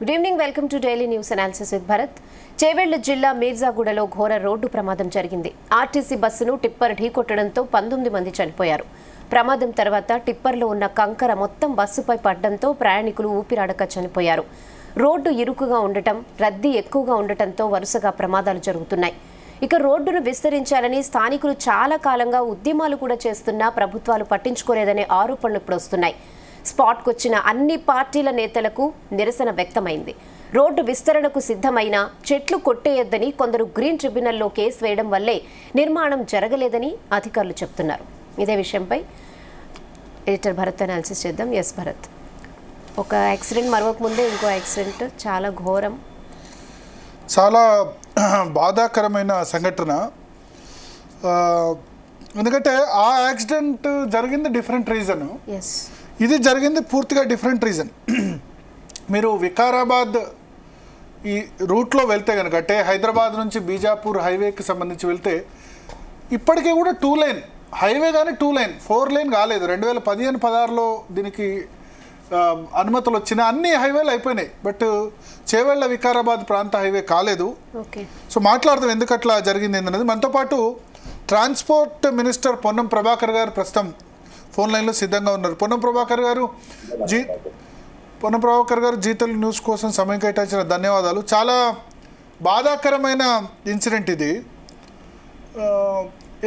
Good evening, welcome to daily news analysis with Bharat. Chevella జిల్లా మీర్జాగూడలో ఘోర road ప్రమాదం జరిగింది. ఆర్టీసీ బస్సును టిప్పర్ ఢీకొట్టడంతో 19 మంది చనిపోయారు. ప్రమాదం తర్వాత టిప్పర్లో ఉన్న కంకర మొత్తం బస్సుపై పడడంతో ప్రయాణికులు ఊపిరాడక చనిపోయారు. రోడ్డు ఇరుకుగా ఉండటం, రద్దీ ఎక్కువగా ఉండటంతో వరుసగా ప్రమాదాలు జరుగుతున్నాయి. ఇక రోడ్డును విస్తరించాలని స్థానికులు చాలా కాలంగా ఉద్యమాలు కూడా చేస్తున్నా ప్రభుత్వాలు పట్టించుకోలేదనే ఆరోపణలు ఇప్పుడు వస్తున్నాయి. స్పాట్కొచ్చిన అన్ని పార్టీల నేతలకు నిరసన వ్యక్తమైంది. రోడ్డు విస్తరణకు సిద్ధమైన చెట్లు కొట్టేయొద్దని కొందరు గ్రీన్ ట్రిబ్యునల్లో కేసు వేయడం వల్లే నిర్మాణం జరగలేదని అధికారులు చెప్తున్నారు. ఇదే విషయంపై ఎడిటర్ భరత్ అనాలిసిస్ చేద్దాం. ఎస్ భరత్, ఒక యాక్సిడెంట్ మరొక ముందే ఇంకో యాక్సిడెంట్, చాలా ఘోరం, చాలా బాధాకరమైన సంఘటన. ఎందుకంటే ఆ యాక్సిడెంట్ జరిగింది డిఫరెంట్ రీజన్, ఇది జరిగింది పూర్తిగా డిఫరెంట్ రీజన్. మీరు వికారాబాద్ ఈ రూట్లో వెళ్తే కనుక, అంటే హైదరాబాద్ నుంచి బీజాపూర్ హైవేకి సంబంధించి వెళ్తే ఇప్పటికీ కూడా 2 లైన్ హైవే, కానీ 2 లైన్ 4 లైన్ కాలేదు. 2015-16లో దీనికి అనుమతులు వచ్చిన అన్ని హైవేలు అయిపోయినాయి, బట్ చేవెళ్ళ వికారాబాద్ ప్రాంత హైవే కాలేదు. సో మాట్లాడదాం ఎందుకు అట్లా జరిగింది అన్నది. మనతో పాటు ట్రాన్స్పోర్ట్ మినిస్టర్ పొన్నం ప్రభాకర్ గారు ప్రస్తుతం ఫోన్ లైన్లో సిద్ధంగా ఉన్నారు. పొన్నం ప్రభాకర్ గారు జీతల్ న్యూస్ కోసం సమయం కేటాయించిన ధన్యవాదాలు. చాలా బాధాకరమైన ఇన్సిడెంట్ ఇది.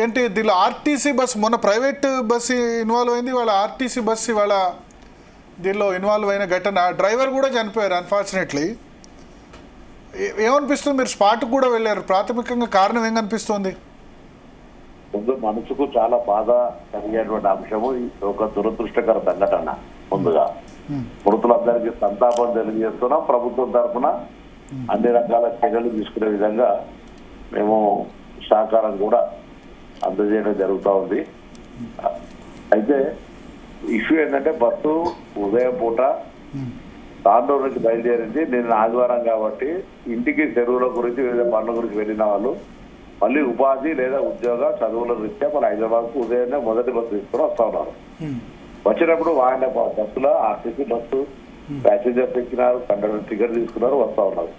ఏంటి దీనిలో ఆర్టీసీ బస్, మొన్న ప్రైవేట్ బస్సు ఇన్వాల్వ్ అయింది, వాళ్ళ ఆర్టీసీ బస్సు ఇవాళ దీనిలో ఇన్వాల్వ్ అయిన ఘటన. డ్రైవర్ కూడా చనిపోయారు అన్ఫార్చునేట్లీ. ఏమనిపిస్తుంది? మీరు స్పాట్కి కూడా వెళ్ళారు, ప్రాథమికంగా కారణం ఏం కనిపిస్తుంది? ముందు మనసుకు చాలా బాధ కలిగేటువంటి అంశము ఒక దురదృష్టకర సంఘటన. ముందుగా మృతులందరికీ సంతాపం తెలియజేస్తున్నాం. ప్రభుత్వం తరఫున అన్ని రకాల చర్యలు తీసుకునే విధంగా మేము సహకారం కూడా అందజేయడం జరుగుతూ ఉంది. అయితే ఇష్యూ ఏంటంటే, బస్సు ఉదయం పూట తాండూరు నుంచి బయలుదేరింది. నిన్న ఆదివారం కాబట్టి ఇంటికి చెరువుల గురించి, వివిధ పనుల గురించి వెళ్ళిన వాళ్ళు మళ్ళీ ఉపాధి లేదా ఉద్యోగ చదువుల రీత్యా మన హైదరాబాద్కు ఉదయాన్నే మొదటి బస్సు తీసుకుని వస్తూ ఉన్నారు. వచ్చినప్పుడు వాడిన బస్సులో ఆర్టీసీ బస్సు ప్యాసింజర్స్ ఎక్కినారు, కండక్టర్ టికెట్ తీసుకున్నారు, వస్తూ ఉన్నారు.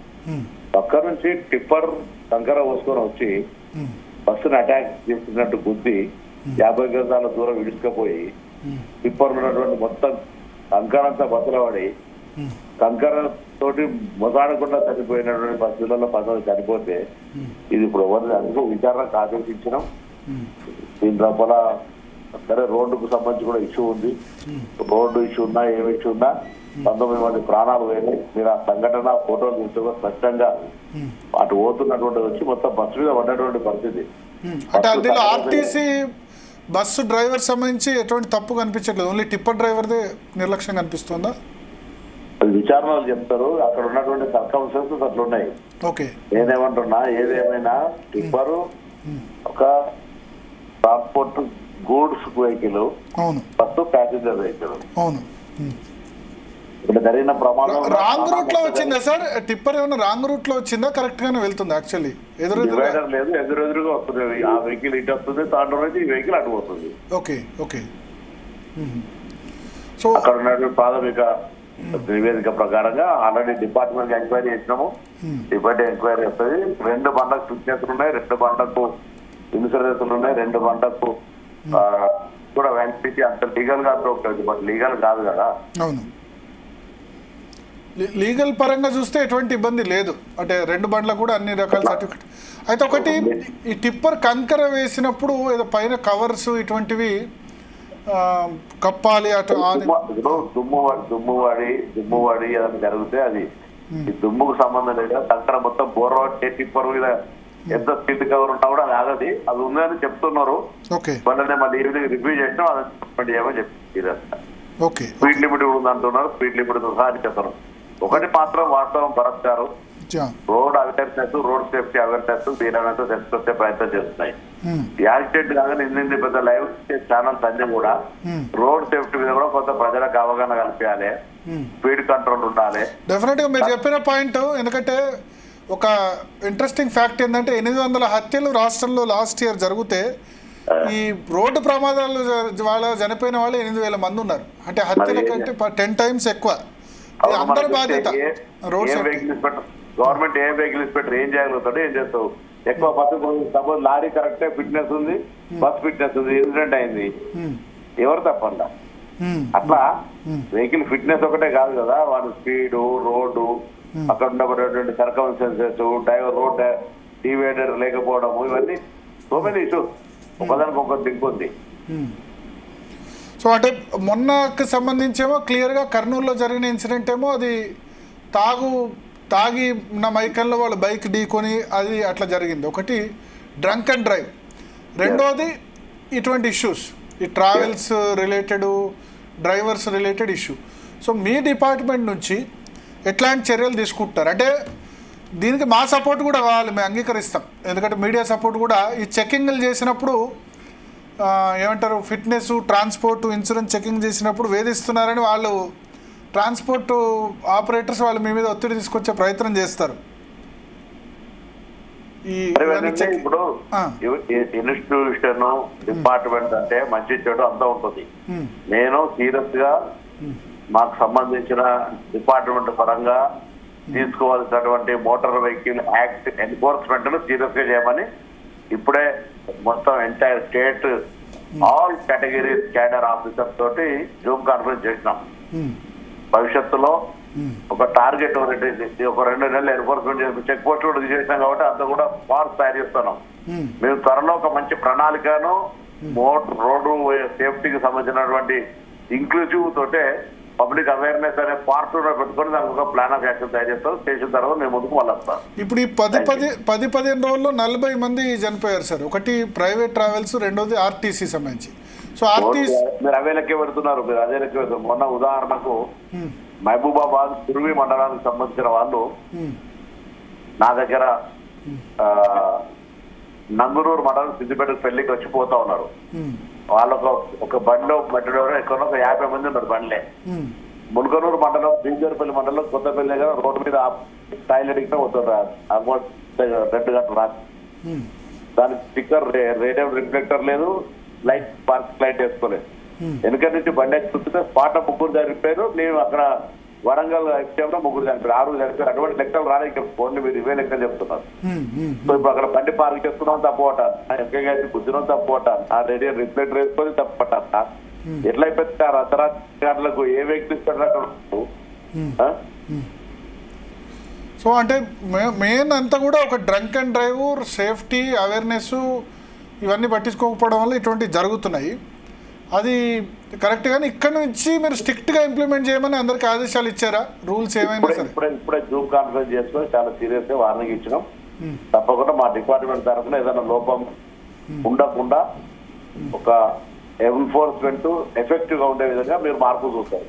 పక్క నుంచి టిప్పర్ కంకర పోసుకొని వచ్చి బస్సును అటాక్ చేస్తున్నట్టు గుద్ది 50 గజాల దూరం విడుచుకపోయి టిప్పర్ ఉన్నటువంటి మొత్తం కంకరంతా బస్సులో పడి కంకర తోటి మొదలకుండా చనిపోయినటువంటి పరిస్థితుల్లో 10 చనిపోతే ఇది ఇప్పుడు అందుకు విచారణకు ఆదేశించడం. దీని లోపల సరే రోడ్డుకు సంబంధించి కూడా ఇష్యూ ఉంది. రోడ్డు ఇష్యూ ఉన్నా, ఏమి ఇష్యూ ఉన్నా 19 మంది ప్రాణాలు పోయినాయి. మీరు ఆ సంఘటన ఫోటోలు చూస్తే స్పష్టంగా అటు పోతున్నటువంటి వచ్చి మొత్తం బస్సు మీద పడ్డటువంటి పరిస్థితి. అంటే అందులో ఆర్టీసీ బస్సు డ్రైవర్ సంబంధించి ఎటువంటి తప్పు కనిపించట్లేదు, ఓన్లీ టిప్పర్ డ్రైవర్దే నిర్లక్ష్యం కనిపిస్తుందా? అది విచారణలు చెప్తారు. అక్కడ ఉన్నటువంటి సర్కమ్స్టెన్సెస్ అట్లున్నాయి. నేనేమంటున్నా, ఏదేమైనా టిప్పరు ఒక transport goods vehicle, bus passenger vehicle. ఇక్కడ జరిగిన ప్రమాదం రాంగ్ రూట్ లో వచ్చిందా సార్? టిప్పర్ ఏమైనా రాంగ్ రూట్ లో వచ్చిందా, కరెక్ట్ గానే వెళ్తుంది? యాక్చువల్లీ డివైడర్ లేదు, ఎదురెదురుగా వస్తుంది. ఆ వెహికల్ ఇటు వస్తుంది, తాండూరు నుంచి ఈ వెహికల్ అటు పోతుంది. సో అక్కడ ఉన్నటువంటి ప్రాథమిక నివేదిక ప్రకారంగా ఆల్రెడీ డిపార్ట్మెంట్ ఎంక్వైరీ చేసినాము. డిపార్ట్మెంట్ ఎంక్వైరీ వస్తుంది. 2 బండ్లకు ఫిట్నెస్లు ఉన్నాయి, 2 బండ్లకు ఇన్సూరెన్స్లు ఉన్నాయి, 2 బండ్లకు కూడా వ్యాన్సిటీ అంత లీగల్ గా ఉంటుంది, బట్ లీగల్ కాదు కదా. అవును, లీగల్ పరంగా చూస్తే ఎటువంటి ఇబ్బంది లేదు. అంటే 2 బండ్లకు కూడా అన్ని రకాల సర్టిఫికెట్. అయితే ఒకటి, ఈ టిప్పర్ కంకర వేసినప్పుడు ఏదో పైన కవర్స్ ఇటువంటివి కప్పాలి, అటు దుమ్మువాడి ఏదైనా జరిగితే అది ఈ దుమ్ముకు సంబంధం లేదు. కంకర మొత్తం బోర్ర టిప్పర్ మీద ఎంత స్పీడ్ కవర్ ఉన్నా కూడా అది ఆగది. అది ఉందని చెప్తున్నారు. మళ్ళీ ఈవినింగ్ రివ్యూ చేసినాం, అది ఏమో చెప్పి స్పీడ్ లిమిట్ కూడా ఉందంటున్నారు. స్పీడ్ లిమిట్ సహా చెప్తారు. ఒకటి మాత్రం వాస్తవం భరత్ గారు, road awareness, road safety awareness దీనితో తెలుసుకొచ్చే ప్రయత్నం చేస్తున్నాయి. యాక్సిడెంట్ కాగానే ఇన్ని పెద్ద లైవ్ ఛానల్స్ అన్ని కూడా రోడ్ సేఫ్టీ మీద కూడా కొంత ప్రజలకు అవగాహన కల్పించాలి, స్పీడ్ కంట్రోల్ ఉండాలి. డెఫినెట్ గా మీరు చెప్పిన పాయింట్. ఎందుకంటే ఒక ఇంట్రెస్టింగ్ ఫ్యాక్ట్ ఏంటంటే 800 హత్యలు రాష్ట్రంలో లాస్ట్ ఇయర్ జరిగితే ఈ రోడ్డు ప్రమాదాలు వాళ్ళ చనిపోయిన వాళ్ళు 8,000 మంది ఉన్నారు. అంటే హత్యల కంటే 10 టైమ్స్ ఎక్కువ. ఇది అందరి బాధ్యత. రోడ్ గవర్నమెంట్ ఏ వెహికల్స్ పెట్టరు, ఏం చేయగలుగుతాడు, ఏం చేస్తావు? ఎక్కువ బస్సు సపోజ్ లారీ కరెక్టే ఫిట్నెస్ ఉంది, బస్ ఫిట్నెస్ ఉంది, ఇన్సిడెంట్ అయింది, ఎవరు తప్పండి? అట్లా వెహికల్ ఫిట్నెస్ ఒకటే కాదు కదా, వాడు స్పీడ్, రోడ్డు, అక్కడ ఉండబడేటువంటి సర్కమ్స్టెన్సెస్, డ్రైవర్ రోడ్ డివైడర్ లేకపోవడం, ఇవన్నీ సో మెనీ ఇష్యూస్. ఒకదానికి ఒక దిక్కు ఉంది. సో అంటే మొన్నకు సంబంధించేమో క్లియర్గా కర్నూలులో జరిగిన ఇన్సిడెంట్ ఏమో అది తాగి ఉన్న మైకంలో వాళ్ళు బైక్ ఢీకొని అది అట్లా జరిగింది. ఒకటి డ్రంక్ అండ్ డ్రైవ్, రెండోది ఇటువంటి ఇష్యూస్, ఈ travels related, drivers related issue. So మీ డిపార్ట్మెంట్ నుంచి ఎట్లాంటి చర్యలు తీసుకుంటారు? అంటే దీనికి మా సపోర్ట్ కూడా కావాలి, మేము అంగీకరిస్తాం. ఎందుకంటే మీడియా సపోర్ట్ కూడా ఈ చెకింగ్లు చేసినప్పుడు ఏమంటారు, ఫిట్నెస్, ట్రాన్స్పోర్ట్, ఇన్సూరెన్స్ చెకింగ్ చేసినప్పుడు వేధిస్తున్నారని వాళ్ళు ట్రాన్స్పోర్ట్ ఆపరేటర్స్ వాళ్ళు మీ మీద ఒత్తిడి తీసుకొచ్చే ప్రయత్నం చేస్తారు. ఇప్పుడు ఇన్స్టిట్యూషన్ డిపార్ట్మెంట్ అంటే మంచి చెడు అంతా ఉంటుంది. నేను సీరియస్ గా మాకు సంబంధించిన డిపార్ట్మెంట్ పరంగా తీసుకోవాల్సినటువంటి మోటార్ వెహికల్ యాక్ట్ ఎన్ఫోర్స్మెంట్ ను సీరియస్ గా చేయమని ఇప్పుడే మొత్తం entire state all categories cadre officer తోటి జూమ్ కాన్ఫరెన్స్ చేసినాం. భవిష్యత్తులో ఒక టార్గెట్ ఒక 2 నెలలు ఎన్ఫోర్స్మెంట్ చెక్ పోస్ట్ కూడా చేసినాం కాబట్టి అంత కూడా ఫాస్ట్ తయారు చేస్తున్నాం. మేము త్వరలో ఒక మంచి ప్రణాళికను రోడ్డు సేఫ్టీకి సంబంధించినటువంటి ఇంక్లూజివ్ తోటే పబ్లిక్ అవేర్నెస్ అనే పార్ట్ పెట్టుకొని దానికి ఒక ప్లాన్ ఆఫ్ యాక్షన్ తయారు చేస్తాం. చేసిన తర్వాత మేము ముందుకు వస్తాం. ఇప్పుడు ఈ 10-15 రోజుల్లో 40 మంది చనిపోయారు సార్. ఒకటి ప్రైవేట్ ట్రావెల్స్, రెండోది ఆర్టీసీ సంబంధించి. సో ఆర్టీసీ మీరు అవే లెక్క పెడుతున్నారు, మీరు అదే లెక్క పెడుతున్నారు. మొన్న ఉదాహరణకు మహబూబాబాద్ కురువి మండలానికి సంబంధించిన వాళ్ళు నా దగ్గర నంగునూరు మండలం సిద్దిపేటకు పెళ్లికి వచ్చిపోతా ఉన్నారు. వాళ్ళొక ఒక బండిలో మెట్టడో ఎక్కడో ఒక 50 మంది ఉన్నారు బండ్లే. ముల్కనూరు మండలం, బీజేపల్లి మండలం, కొత్తపల్లి దగ్గర రోడ్డు మీద టాయిలెట్ పోతున్నారు. ఆల్మోస్ట్ 2 గంటలు రాత్రి. దానికి స్టిక్కర్, రేడియం రిఫ్లెక్టర్ లేదు, లైట్ పార్క్ లైట్ వేసుకోలేదు. వెనక నుంచి బండి చూస్తే స్పాట్ 3 చనిపోయారు. నేను అక్కడ వరంగల్ ఎక్స్టేంలో 3 చనిపోయారు, 6 చనిపోయారు. అటువంటి లెక్కలు రాలేదు. ఫోన్లు మీరు ఇవే లెక్కలు చెప్తున్నారు. సో ఇప్పుడు అక్కడ బండి పార్క్ చేసుకున్నాం తప్పట, ఎంకే గుద్దినం తప్పట, ఆ రేడియం రిఫ్లెక్టర్ వేసుకొని తప్పట. ఎట్లా అయిపోతుంది? అర్ధరాత్రి గంటలకు ఏ వెహికల్స్ పెట్టినట్టు. సో అంటే మెయిన్ అంతా కూడా ఒక drunk and drive, safety awareness ఇవన్నీ పట్టించుకోకపోవడం వల్ల ఇటువంటివి జరుగుతున్నాయి. అది కరెక్ట్. కానీ ఇక్కడ నుంచి మీరు స్ట్రిక్ట్ గా ఇంప్లిమెంట్ చేయమని అందరికి ఆదేశాలు ఇచ్చారా? రూల్స్ ఏమైనా సరే ఇప్పుడే జూమ్ కాన్ఫరెన్స్ చేసుకొని చాలా సీరియస్ గా వార్నింగ్ ఇచ్చినాం. తప్పకుండా మా డిపార్ట్మెంట్ తరఫున ఏదైనా లోపం ఉండకుండా ఒక ఎన్ఫోర్స్మెంట్ ఎఫెక్టివ్ గా ఉండే విధంగా మీరు మార్పు చూస్తారు.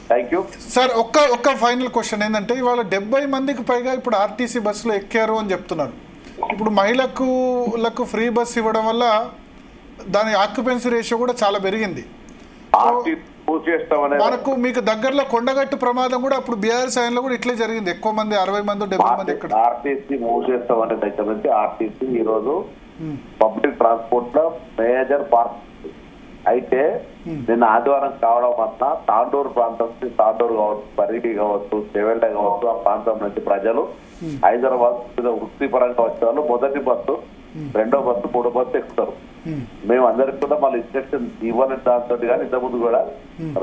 Thank you sir. ఒక్క ఫైనల్ క్వశ్చన్ ఏంటంటే, ఇవాళ 70 మందికి పైగా ఇప్పుడు ఆర్టీసీ బస్సులో ఎక్కారు అని చెప్తున్నారు. ఇప్పుడు మహిళలకు ఫ్రీ బస్ ఇవ్వడం వల్ల దాని ఆక్యుపెన్సీ రేషియో కూడా చాలా పెరిగింది. మనకు మీకు దగ్గరలో కొండగట్టు ప్రమాదం కూడా అప్పుడు బీఆర్ఎస్ ఆయనలో కూడా ఇట్లే జరిగింది. ఎక్కువ మంది 60 మంది 70 మంది ఇక్కడ ఆర్టీసీ మూవ్ చేస్తామనే దగ్గర నుంచి ఆర్టీసీ ఈ రోజు పబ్లిక్ ట్రాన్స్పోర్ట్ లో మేజర్ పార్ట్ అయితే నిన్న ఆదివారం కావడం వల్ల తాండూరు ప్రాంతం నుంచి తాండూరు కావచ్చు, పరిగి కావచ్చు, చెవెళ్ళ కావచ్చు, ఆ ప్రాంతం నుంచి ప్రజలు హైదరాబాద్ వృత్తిపరంగా వచ్చే వాళ్ళు మొదటి బస్సు, రెండో బస్సు, మూడో బస్సు ఎక్కుతారు. మేము అందరికి కూడా మళ్ళీ ఇన్స్ట్రక్షన్ ఇవ్వాలని దాంతో కానీ ఇంతకుముందు కూడా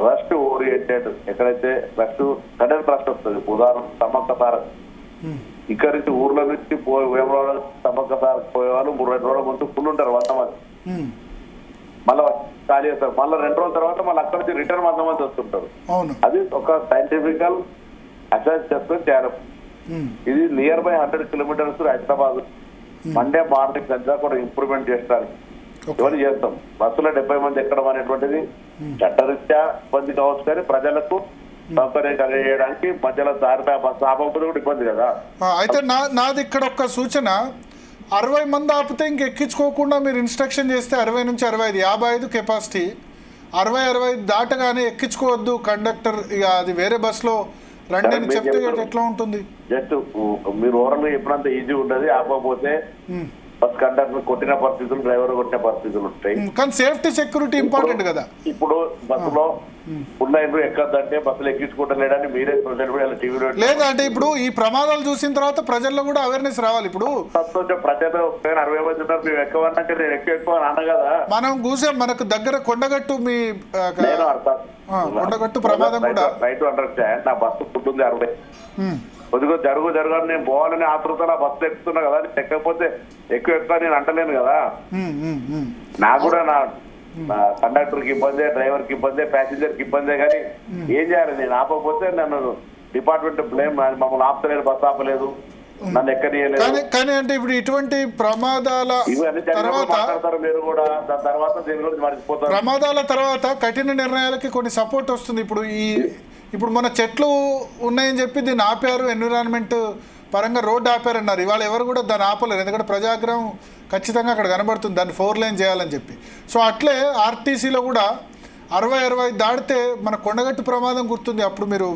రష్ ఓరియంటెడ్ ఎక్కడైతే రష్ సడన్ రష్ వస్తుంది. ఉదాహరణ సమ్మక్క సార్ ఇక్కడ నుంచి ఊర్ల నుంచి వేమరాడ సమ్మక్క సార్ పోయేవాళ్ళు 3-2 రోజుల ముందు ఫుల్ ఉంటారు 100 మంది. మళ్ళీ ఖాళీ చేస్తారు. మళ్ళీ 2 రోజుల తర్వాత మళ్ళీ అక్కడ నుంచి రిటర్న్ 100 మంది వస్తుంటారు. అది ఒక సైంటిఫికల్ అసెస్ చేసుకొని చేయాలి. ఇది near by 100 kilometres Hyderabad. Monday morning అంతా కూడా ఇంప్రూవ్మెంట్ చేస్తారు. ఇవన్నీ చేస్తాం. బస్సులో 70 మంది ఎక్కడం అనేటువంటిది చట్టరీత్యా ఇబ్బంది కావచ్చు, కానీ ప్రజలకు సౌకర్యం కలిగేయడానికి మధ్యలో దారిపై బస్సు ఆపకపోతే కూడా ఇబ్బంది కదా. అయితే నాది ఇక్కడ ఒక సూచన, 60 మంది ఆపితే ఇంక ఎక్కించుకోకుండా మీరు ఇన్స్ట్రక్షన్ చేస్తే 60 నుంచి 65, 55 కెపాసిటీ, 60-65 దాటగానే ఎక్కించుకోవద్దు కండక్టర్, ఇక అది వేరే బస్సులో రండి అని చెప్తే ఎట్లా ఉంటుంది? జస్ట్ మీరు ఓవరాల్ గా ఎప్పుడంతా ఈజీ ఉండదు. ఆపకపోతే బస్ కండక్టర్ కొట్టిన పరిస్థితులు, డ్రైవర్ కొట్టిన పరిస్థితులు ఉంటాయి. కానీ సేఫ్టీ సెక్యూరిటీ ఇంపార్టెంట్ కదా. ఇప్పుడు బస్సులో ఉన్నాయని ఎక్కద్దంటే బస్సులు ఎక్కించుకుంటలేడని మీరే సోషల్ మీడియాలో టీవీలో లేదా అంటే ఇప్పుడు ఈ ప్రమాదాలు చూసిన తర్వాత ప్రజల్లో కూడా అవేర్నెస్ రావాలి. ఇప్పుడు సంతోషం ప్రజలు 60 మంది ఉన్నారు, మేము ఎక్కువనంటే నేను ఎక్కువ అన్న కదా. మనం చూసాం మనకు దగ్గర కొండగట్టు మీ కొండగట్టు ప్రమాదం కూడా రైట్ అండర్స్టాండ్. నా బస్సు పుట్టింది 60 కొద్దిగా జరగని నేను పోవాలని ఆతృత నా బస్సు ఎక్కుతున్నా కదా, ఎక్కకపోతే ఎక్కువ నేను అంటలేను కదా. నాకు కూడా నా కండక్టర్ కి ఇబ్బందే, డ్రైవర్ కి ఇబ్బందే, ప్యాసింజర్ కి ఇబ్బందే. కానీ ఏం చేయాలి, నేను ఆపకపోతే నన్ను డిపార్ట్మెంట్ బ్లేమ్, మమ్మల్ని ఆపలేదు, బస్సు ఆపలేదు, నన్ను ఎక్కనియలేదు. కానీ అంటే ఇప్పుడు ఇటువంటి ప్రమాదాల తర్వాత మీరు కూడా దాని తర్వాత దీని గురించి మర్చిపోతారు. ప్రమాదాల తర్వాత కఠిన నిర్ణయాలకి కొన్ని సపోర్ట్ వస్తుంది. ఇప్పుడు మన చెట్లు ఉన్నాయని చెప్పి దీన్ని ఆపారు, ఎన్విరాన్మెంట్ పరంగా రోడ్డు ఆపారన్నారు. ఇవాళ ఎవరు కూడా దాన్ని ఆపలేరు, ఎందుకంటే ప్రజాగ్రహం ఖచ్చితంగా అక్కడ కనబడుతుంది దాన్ని 4 లేన్ చేయాలని చెప్పి. సో అట్లే ఆర్టీసీలో కూడా 60 దాటితే మన కొండగట్టు ప్రమాదం గుర్తుంది. అప్పుడు మీరు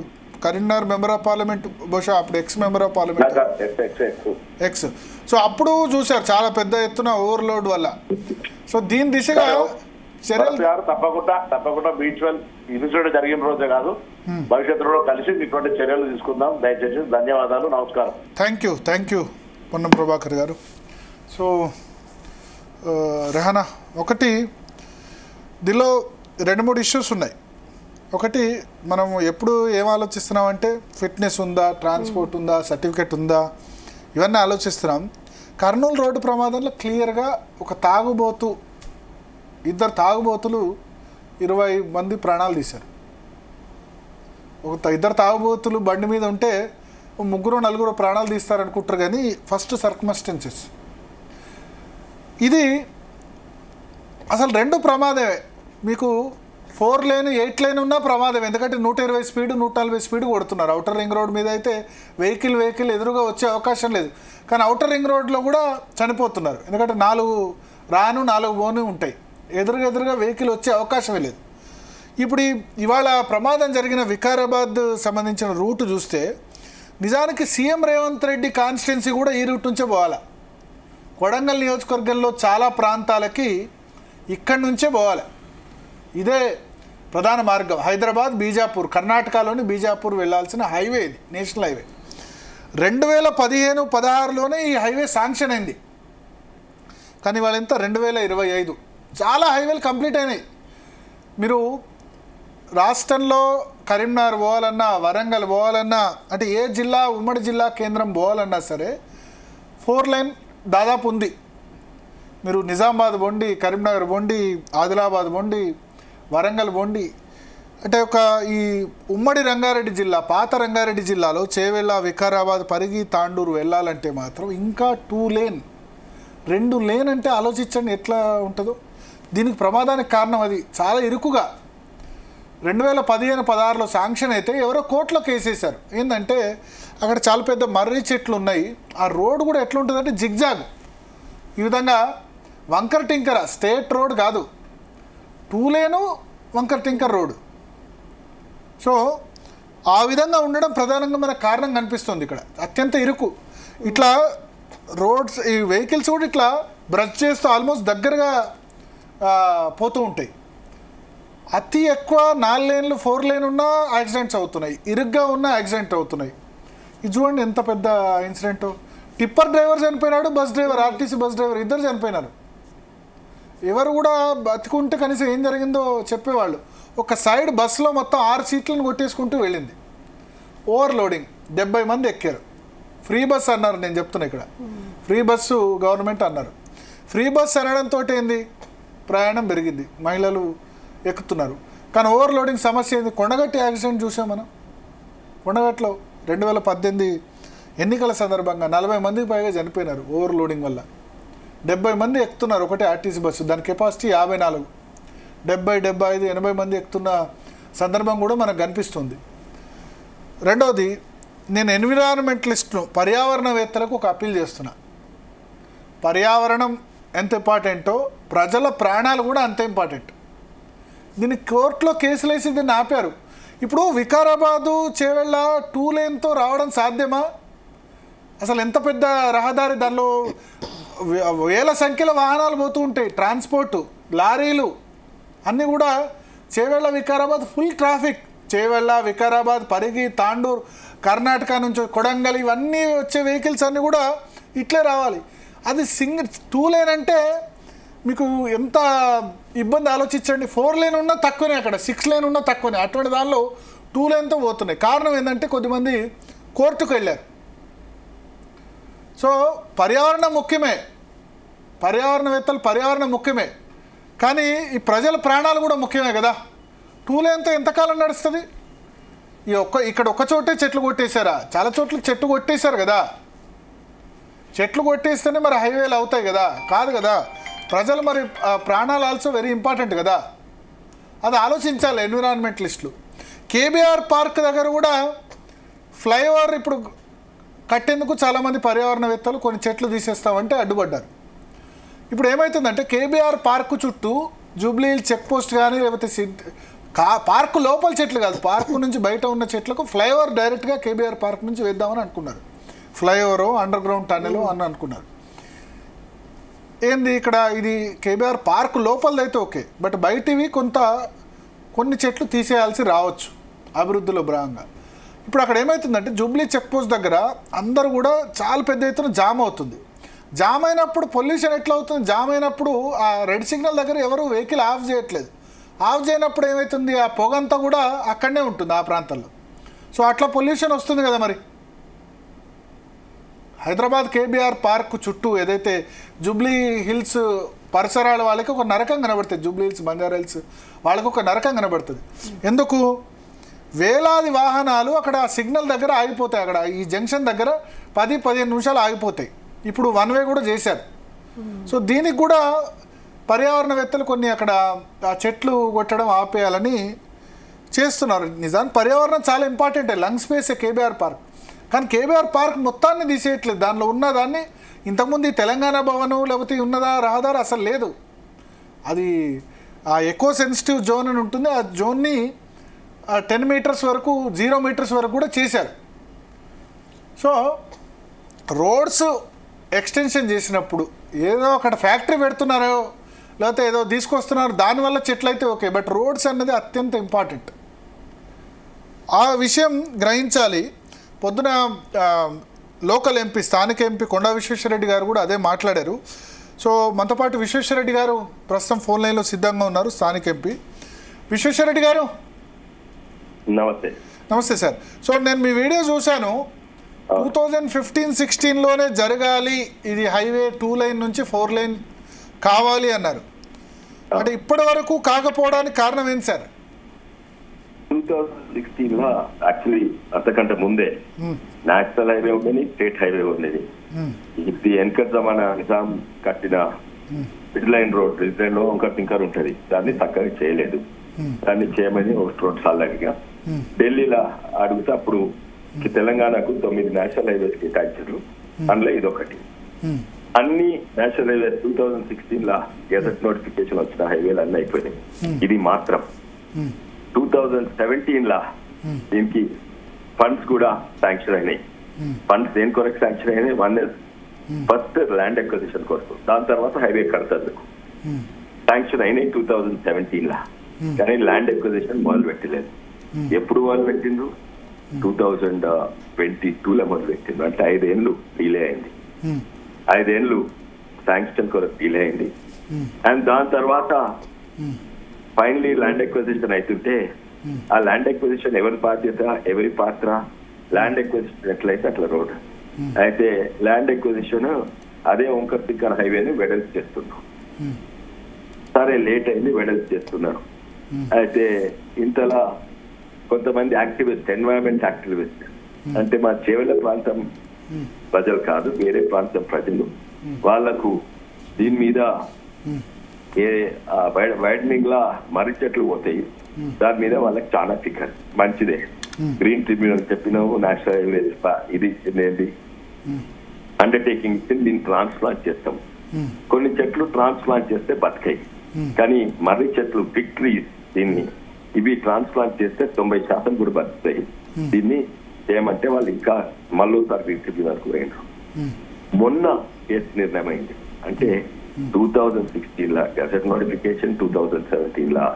కరీంనగర్ మెంబర్ ఆఫ్ పార్లమెంట్, బహుశా అప్పుడు X member of parliament X. So అప్పుడు చూశారు చాలా పెద్ద ఎత్తున ఓవర్లోడ్ వల్ల. సో దీని దిశగా చర్యలు తప్పకుండా మ్యూచువల్ ఇన్సిడెంట్ జరిగిన రోజే కాదు, భవిష్యత్తులో కలిసి ఇటువంటి చర్యలు తీసుకుందాం. దయచేసి ధన్యవాదాలు, నమస్కారం. థ్యాంక్ యూ పొన్నం ప్రభాకర్ గారు. సో రెహానా, ఒకటి దీనిలో 2-3 ఇష్యూస్ ఉన్నాయి. ఒకటి మనం ఎప్పుడు ఏం ఆలోచిస్తున్నామంటే ఫిట్నెస్ ఉందా, ట్రాన్స్పోర్ట్ ఉందా, సర్టిఫికెట్ ఉందా, ఇవన్నీ ఆలోచిస్తున్నాం. కర్నూలు రోడ్డు ప్రమాదంలో క్లియర్గా ఒక తాగుబోతు, 2 తాగుబోతులు 20 మంది ప్రాణాలు తీశారు. 2 తాగుబోతులు బండి మీద ఉంటే 3-4 ప్రాణాలు తీస్తారనుకుంటారు. కానీ ఫస్ట్ సర్కమ్స్టెన్సెస్ ఇది అసలు 2 ప్రమాదమే. మీకు 4 లేన్ 8 లేన్ ఉన్నా ప్రమాదం, ఎందుకంటే 120 స్పీడ్ 140 స్పీడ్ కొడుతున్నారు. అవుటర్ రింగ్ రోడ్ మీద అయితే వెహికల్ ఎదురుగా వచ్చే అవకాశం లేదు. కానీ అవుటర్ రింగ్ రోడ్లో కూడా చనిపోతున్నారు, ఎందుకంటే 4 రాను 4 పోను ఉంటాయి, ఎదురుగా వెహికల్ వచ్చే అవకాశమే లేదు. ఇప్పుడు ఇవాళ ప్రమాదం జరిగిన వికారాబాద్ సంబంధించిన రూట్ చూస్తే నిజానికి సీఎం రేవంత్ రెడ్డి కాన్స్టిట్యున్సీ కూడా ఈ రూట్ నుంచే పోవాలి. కొడంగల్ నియోజకవర్గంలో చాలా ప్రాంతాలకి ఇక్కడి నుంచే పోవాలి. ఇదే ప్రధాన మార్గం. హైదరాబాద్, బీజాపూర్, కర్ణాటకలోని బీజాపూర్ వెళ్ళాల్సిన హైవే ఇది, నేషనల్ హైవే. 2015-16లోనే ఈ హైవే శాంక్షన్ అయింది. కానీ ఇవాళ ఎంత 2025. చాలా హైవేలు కంప్లీట్ అయినాయి. మీరు రాష్ట్రంలో కరీంనగర్ పోవాలన్నా, వరంగల్ పోవాలన్నా, అంటే ఏ జిల్లా, ఉమ్మడి జిల్లా కేంద్రం పోవాలన్నా సరే 4 లేన్ దాదాపు ఉంది. మీరు నిజామాబాద్ బొండి, కరీంనగర్ బొండి, ఆదిలాబాద్ బొండి, వరంగల్ బొండి, అంటే ఈ ఉమ్మడి రంగారెడ్డి జిల్లా, పాత రంగారెడ్డి జిల్లాలో చేవెళ్ళ, వికారాబాద్, పరిగి, తాండూరు వెళ్ళాలంటే మాత్రం ఇంకా 2 లేన్, 2 లేన్ అంటే ఆలోచించండి ఎట్లా ఉంటుందో. దీనికి ప్రమాదానికి కారణం అది చాలా ఇరుకుగా 2015-16లో శాంక్షన్ అయితే ఎవరో కోర్టులో కేసేశారు. ఏంటంటే అక్కడ చాలా పెద్ద మర్రి చెట్లు ఉన్నాయి. ఆ రోడ్ కూడా ఎట్లా ఉంటుందంటే జిగ్జాగ్, ఈ విధంగా వంకర్ టింకర, స్టేట్ రోడ్ కాదు, 2 లేను వంకర్ టింకర్ రోడ్. సో ఆ విధంగా ఉండడం ప్రధానంగా మనకు కారణం కనిపిస్తుంది. ఇక్కడ అత్యంత ఇరుకు, ఇట్లా రోడ్స్, ఈ వెహికల్స్ కూడా ఇట్లా బ్రష్ చేస్తూ ఆల్మోస్ట్ దగ్గరగా పోతూ ఉంటాయి. అతి ఎక్కువ 4 లేన్లు 4 లేన్ ఉన్నా యాక్సిడెంట్స్ అవుతున్నాయి, ఇరుగ్గా ఉన్న యాక్సిడెంట్ అవుతున్నాయి. ఇది చూడండి ఎంత పెద్ద ఇన్సిడెంట్. టిప్పర్ డ్రైవర్ చనిపోయినాడు, bus driver, RTC bus driver, 2 చనిపోయినారు. ఎవరు కూడా బతికుంటే కనీసం ఏం జరిగిందో చెప్పేవాళ్ళు. ఒక సైడ్ బస్సులో మొత్తం 6 సీట్లను కొట్టేసుకుంటూ వెళ్ళింది. ఓవర్లోడింగ్, 70 మంది ఎక్కారు. ఫ్రీ బస్ అన్నారు, నేను చెప్తున్నా ఇక్కడ ఫ్రీ బస్సు గవర్నమెంట్ అన్నారు. ఫ్రీ బస్ అనడంతో ఏంది, ప్రయాణం పెరిగింది, మహిళలు ఎక్కుతున్నారు. కానీ ఓవర్లోడింగ్ సమస్య ఏంది. కొండగట్టి యాక్సిడెంట్ చూసాం మనం. కొండగట్లో 2018 ఎన్నికల సందర్భంగా 40 మందికి పైగా చనిపోయినారు ఓవర్లోడింగ్ వల్ల. 70 మంది ఎక్కుతున్నారు ఒకటే ఆర్టీసీ బస్సు, దాని కెపాసిటీ 54. 70, 75, 80 మంది ఎక్కుతున్న సందర్భం కూడా మనకు కనిపిస్తుంది. రెండవది, నేను ఎన్విరాన్మెంటలిస్ట్ను, పర్యావరణవేత్తలకు ఒక అప్పీల్ చేస్తున్నా. పర్యావరణం ఎంత ఇంపార్టెంటో ప్రజల ప్రాణాలు కూడా అంత ఇంపార్టెంట్. దీన్ని కోర్టులో కేసులు వేసి దీన్ని ఆపారు. ఇప్పుడు వికారాబాదు, చేవెళ్ళ 2 లేన్తో రావడం సాధ్యమా? అసలు ఎంత పెద్ద రహదారి, దానిలో వేల సంఖ్యలో వాహనాలు పోతూ ఉంటాయి, ట్రాన్స్పోర్టు, లారీలు అన్నీ కూడా చేవెళ్ళ వికారాబాద్ ఫుల్ ట్రాఫిక్. చేవెళ్ళ, వికారాబాద్, పరిగి, తాండూర్, కర్ణాటక నుంచి కొడంగల్ ఇవన్నీ వచ్చే వెహికల్స్ అన్నీ కూడా ఇట్లే రావాలి. అది సింగిల్ 2 లేన్ అంటే మీకు ఎంత ఇబ్బంది ఆలోచించండి. 4 లేన్ ఉన్నా తక్కువనే, అక్కడ 6 లేన్ ఉన్నా తక్కువనే. అటువంటి దానిలో 2 లేన్తో పోతున్నాయి. కారణం ఏంటంటే కొద్దిమంది కోర్టుకు వెళ్ళారు. సో పర్యావరణం ముఖ్యమే, పర్యావరణవేత్తలు పర్యావరణం ముఖ్యమే, కానీ ఈ ప్రజల ప్రాణాలు కూడా ముఖ్యమే కదా. 2 లేన్తో ఎంతకాలం నడుస్తుంది? ఇక్కడ ఒక్క చోటే చెట్లు కొట్టేశారా? చాలా చోట్ల చెట్లు కొట్టేశారు కదా. చెట్లు కొట్టేస్తేనే మరి హైవేలు అవుతాయి కదా? కాదు కదా. ప్రజలు మరి ప్రాణాలు ఆల్సో వెరీ ఇంపార్టెంట్ కదా, అది ఆలోచించాలి ఎన్విరాన్మెంటలిస్టులు. కేబీఆర్ పార్క్ దగ్గర కూడా ఫ్లైఓవర్ ఇప్పుడు కట్టేందుకు చాలామంది పర్యావరణవేత్తలు కొన్ని చెట్లు తీసేస్తామంటే అడ్డుపడ్డారు. ఇప్పుడు ఏమవుతుందంటే కేబీఆర్ పార్కు చుట్టూ జూబ్లీ చెక్ పోస్ట్ కానీ లేకపోతే పార్కు లోపల చెట్లు కాదు, పార్కు నుంచి బయట ఉన్న చెట్లకు ఫ్లైఓవర్ డైరెక్ట్గా కేబీఆర్ పార్క్ నుంచి వేద్దామని అనుకున్నారు. ఫ్లైఓవరు, అండర్ గ్రౌండ్ టన్నెలు అని అనుకున్నారు. ఏంది ఇక్కడ ఇది కేబీఆర్ పార్క్ లోపలదైతే ఓకే, బట్ బయటివి కొన్ని చెట్లు తీసేయాల్సి రావచ్చు అభివృద్ధిలో భాగంగా. ఇప్పుడు అక్కడ ఏమవుతుందంటే జూబ్లీ చెక్ పోస్ట్ దగ్గర అందరూ కూడా చాలా పెద్ద ఎత్తున జామ్ అవుతుంది. జామ్ అయినప్పుడు పొల్యూషన్ ఎట్లా అవుతుంది? జామ్ అయినప్పుడు ఆ రెడ్ సిగ్నల్ దగ్గర ఎవరు వెహికల్ ఆఫ్ చేయట్లేదు. ఆఫ్ చేయనప్పుడు ఏమవుతుంది? ఆ పొగంతా కూడా అక్కడనే ఉంటుంది ఆ ప్రాంతంలో. సో అట్లా పొల్యూషన్ వస్తుంది కదా. మరి హైదరాబాద్ కేబీఆర్ పార్క్ చుట్టూ ఏదైతే జూబ్లీ హిల్స్ పరిసరాల వాళ్ళకి ఒక నరకం కనబడుతుంది, జూబ్లీ హిల్స్, బంజారా హిల్స్ వాళ్ళకి ఒక నరకం కనబడుతుంది. ఎందుకు? వేలాది వాహనాలు అక్కడ సిగ్నల్ దగ్గర ఆగిపోతాయి. అక్కడ ఈ జంక్షన్ దగ్గర 10-15 నిమిషాలు ఆగిపోతాయి. ఇప్పుడు 1 వే కూడా చేశారు. సో దీనికి కూడా పర్యావరణవేత్తలు కొన్ని అక్కడ ఆ చెట్లు కొట్టడం ఆపేయాలని చేస్తున్నారు. నిజానికి పర్యావరణం చాలా ఇంపార్టెంటే, లంగ్ స్పేసే కేబీఆర్ పార్క్. కానీ కేబీఆర్ పార్క్ మొత్తాన్ని తీసేయట్లేదు. దానిలో ఉన్నదాన్ని ఇంతకుముందు ఈ తెలంగాణ భవనం లేకపోతే ఉన్నదా రహదారి అసలు లేదు. అది ఆ ఎకో సెన్సిటివ్ జోన్ అని ఉంటుంది, ఆ జోన్ని 10 మీటర్స్ వరకు 0 మీటర్స్ వరకు కూడా చేశారు. సో రోడ్స్ ఎక్స్టెన్షన్ చేసినప్పుడు ఏదో అక్కడ ఫ్యాక్టరీ పెడుతున్నారో లేకపోతే ఏదో తీసుకొస్తున్నారు, దానివల్ల చెట్లు అయితే ఓకే, బట్ రోడ్స్ అన్నది అత్యంత ఇంపార్టెంట్. ఆ విషయం గ్రహించాలి. పొద్దున లోకల్ ఎంపీ, స్థానిక ఎంపీ కొండా విశ్వేశ్వరరెడ్డి గారు కూడా అదే మాట్లాడారు. సో మనతో పాటు విశ్వేశ్వరరెడ్డి గారు ప్రస్తుతం ఫోన్ లైన్లో సిద్ధంగా ఉన్నారు. స్థానిక ఎంపీ విశ్వేశ్వరరెడ్డి గారు నమస్తే. నమస్తే సార్. సో నేను మీ వీడియో చూశాను. 2015-16లోనే జరగాలి ఇది, హైవే 2 లైన్ నుంచి 4 లైన్ కావాలి అన్నారు. అంటే ఇప్పటి వరకు కాకపోవడానికి కారణం ఏంటి సార్? 2016లో యాక్చువల్లీ అంతకంటే ముందే నేషనల్ హైవే ఉండేది, స్టేట్ హైవే ఉండేది. ఇది వెనక జమానా నిజాం కట్టిన mid line road, mid line లో ఇంకా టింకర్ ఉంటుంది, దాన్ని చక్కగా చేయలేదు. దాన్ని చేయమని ఒక 2 సార్లు అడిగా. ఢిల్లీలో అడిగితే అప్పుడు తెలంగాణకు 9 నేషనల్ హైవేస్ కేటాయించారు, అందులో ఇదొకటి. అన్ని నేషనల్ హైవేస్ 2016లో గెజెట్ నోటిఫికేషన్ వచ్చిన హైవేలు అన్నీ అయిపోయినాయి. ఇది మాత్రం 2017లో దీనికి ఫండ్స్ కూడా శాంక్షన్ అయినాయి. ఫండ్స్ దేని కొరకు శాంక్షన్ అయినాయి? 1 ఇయర్ ఫస్ట్ ల్యాండ్ ఎక్విజిషన్ కొరకు, దాని తర్వాత హైవే కడతందుకు శాంక్షన్ అయినాయి 2017లో. కానీ ల్యాండ్ ఎక్విజిషన్ మొదలు పెట్టలేదు. ఎప్పుడు మొదలు పెట్టిండ్రు? 2022లో మొదలు పెట్టిండ్రు. అంటే 5 ఏళ్ళు డిలే అయింది. 5 ఏళ్ళు శాంక్షన్ కొరకు డిలే అయింది. అండ్ దాని తర్వాత ఫైనలీ ల్యాండ్ ఎక్విజిషన్ అవుతుంటే ఆ ల్యాండ్ ఎక్విజిషన్ ఎవరి బాధ్యత, ఎవరి పాత్ర? ల్యాండ్ ఎక్విజిషన్ ఎట్లయితే అట్లా రోడ్ అయితే ల్యాండ్ ఎక్విజిషన్ అదే ఓంకర్ తిక్కర్ హైవేని వెడల్పు చేస్తున్నారు. సరే లేట్ అయింది, వెడల్పు చేస్తున్నారు. అయితే ఇంతలా కొంతమంది యాక్టివిస్ట్, ఎన్వైరన్మెంట్ యాక్టివిస్ట్, అంటే మా చేవెళ్ళ ప్రాంతం ప్రజలు కాదు, వేరే ప్రాంతం ప్రజలు, వాళ్లకు దీని మీద వైడనింగ్ లా మర్రి చెట్లు పోతాయి, దాని మీద వాళ్ళకి చాలా ఫికర్ మంచిదే. గ్రీన్ ట్రిబ్యునల్ చెప్పినాము, నేషనల్ హైవేస్ ఇది ఏంటి అండర్టేకింగ్ ఇచ్చి దీన్ని ట్రాన్స్ప్లాంట్ చేస్తాం. కొన్ని చెట్లు ట్రాన్స్ప్లాంట్ చేస్తే బతికాయి, కానీ మర్రి చెట్లు, బిగ్ ట్రీస్, దీన్ని ఇవి ట్రాన్స్ప్లాంట్ చేస్తే 90% కూడా బతుకుతాయి. దీన్ని చేయమంటే వాళ్ళు ఇంకా మళ్ళీసారి గ్రీన్ ట్రిబ్యునల్ కు పోయినారు. మొన్న కేసు నిర్ణయం అయింది. అంటే 2016 గజెట్ నోటిఫికేషన్ 2017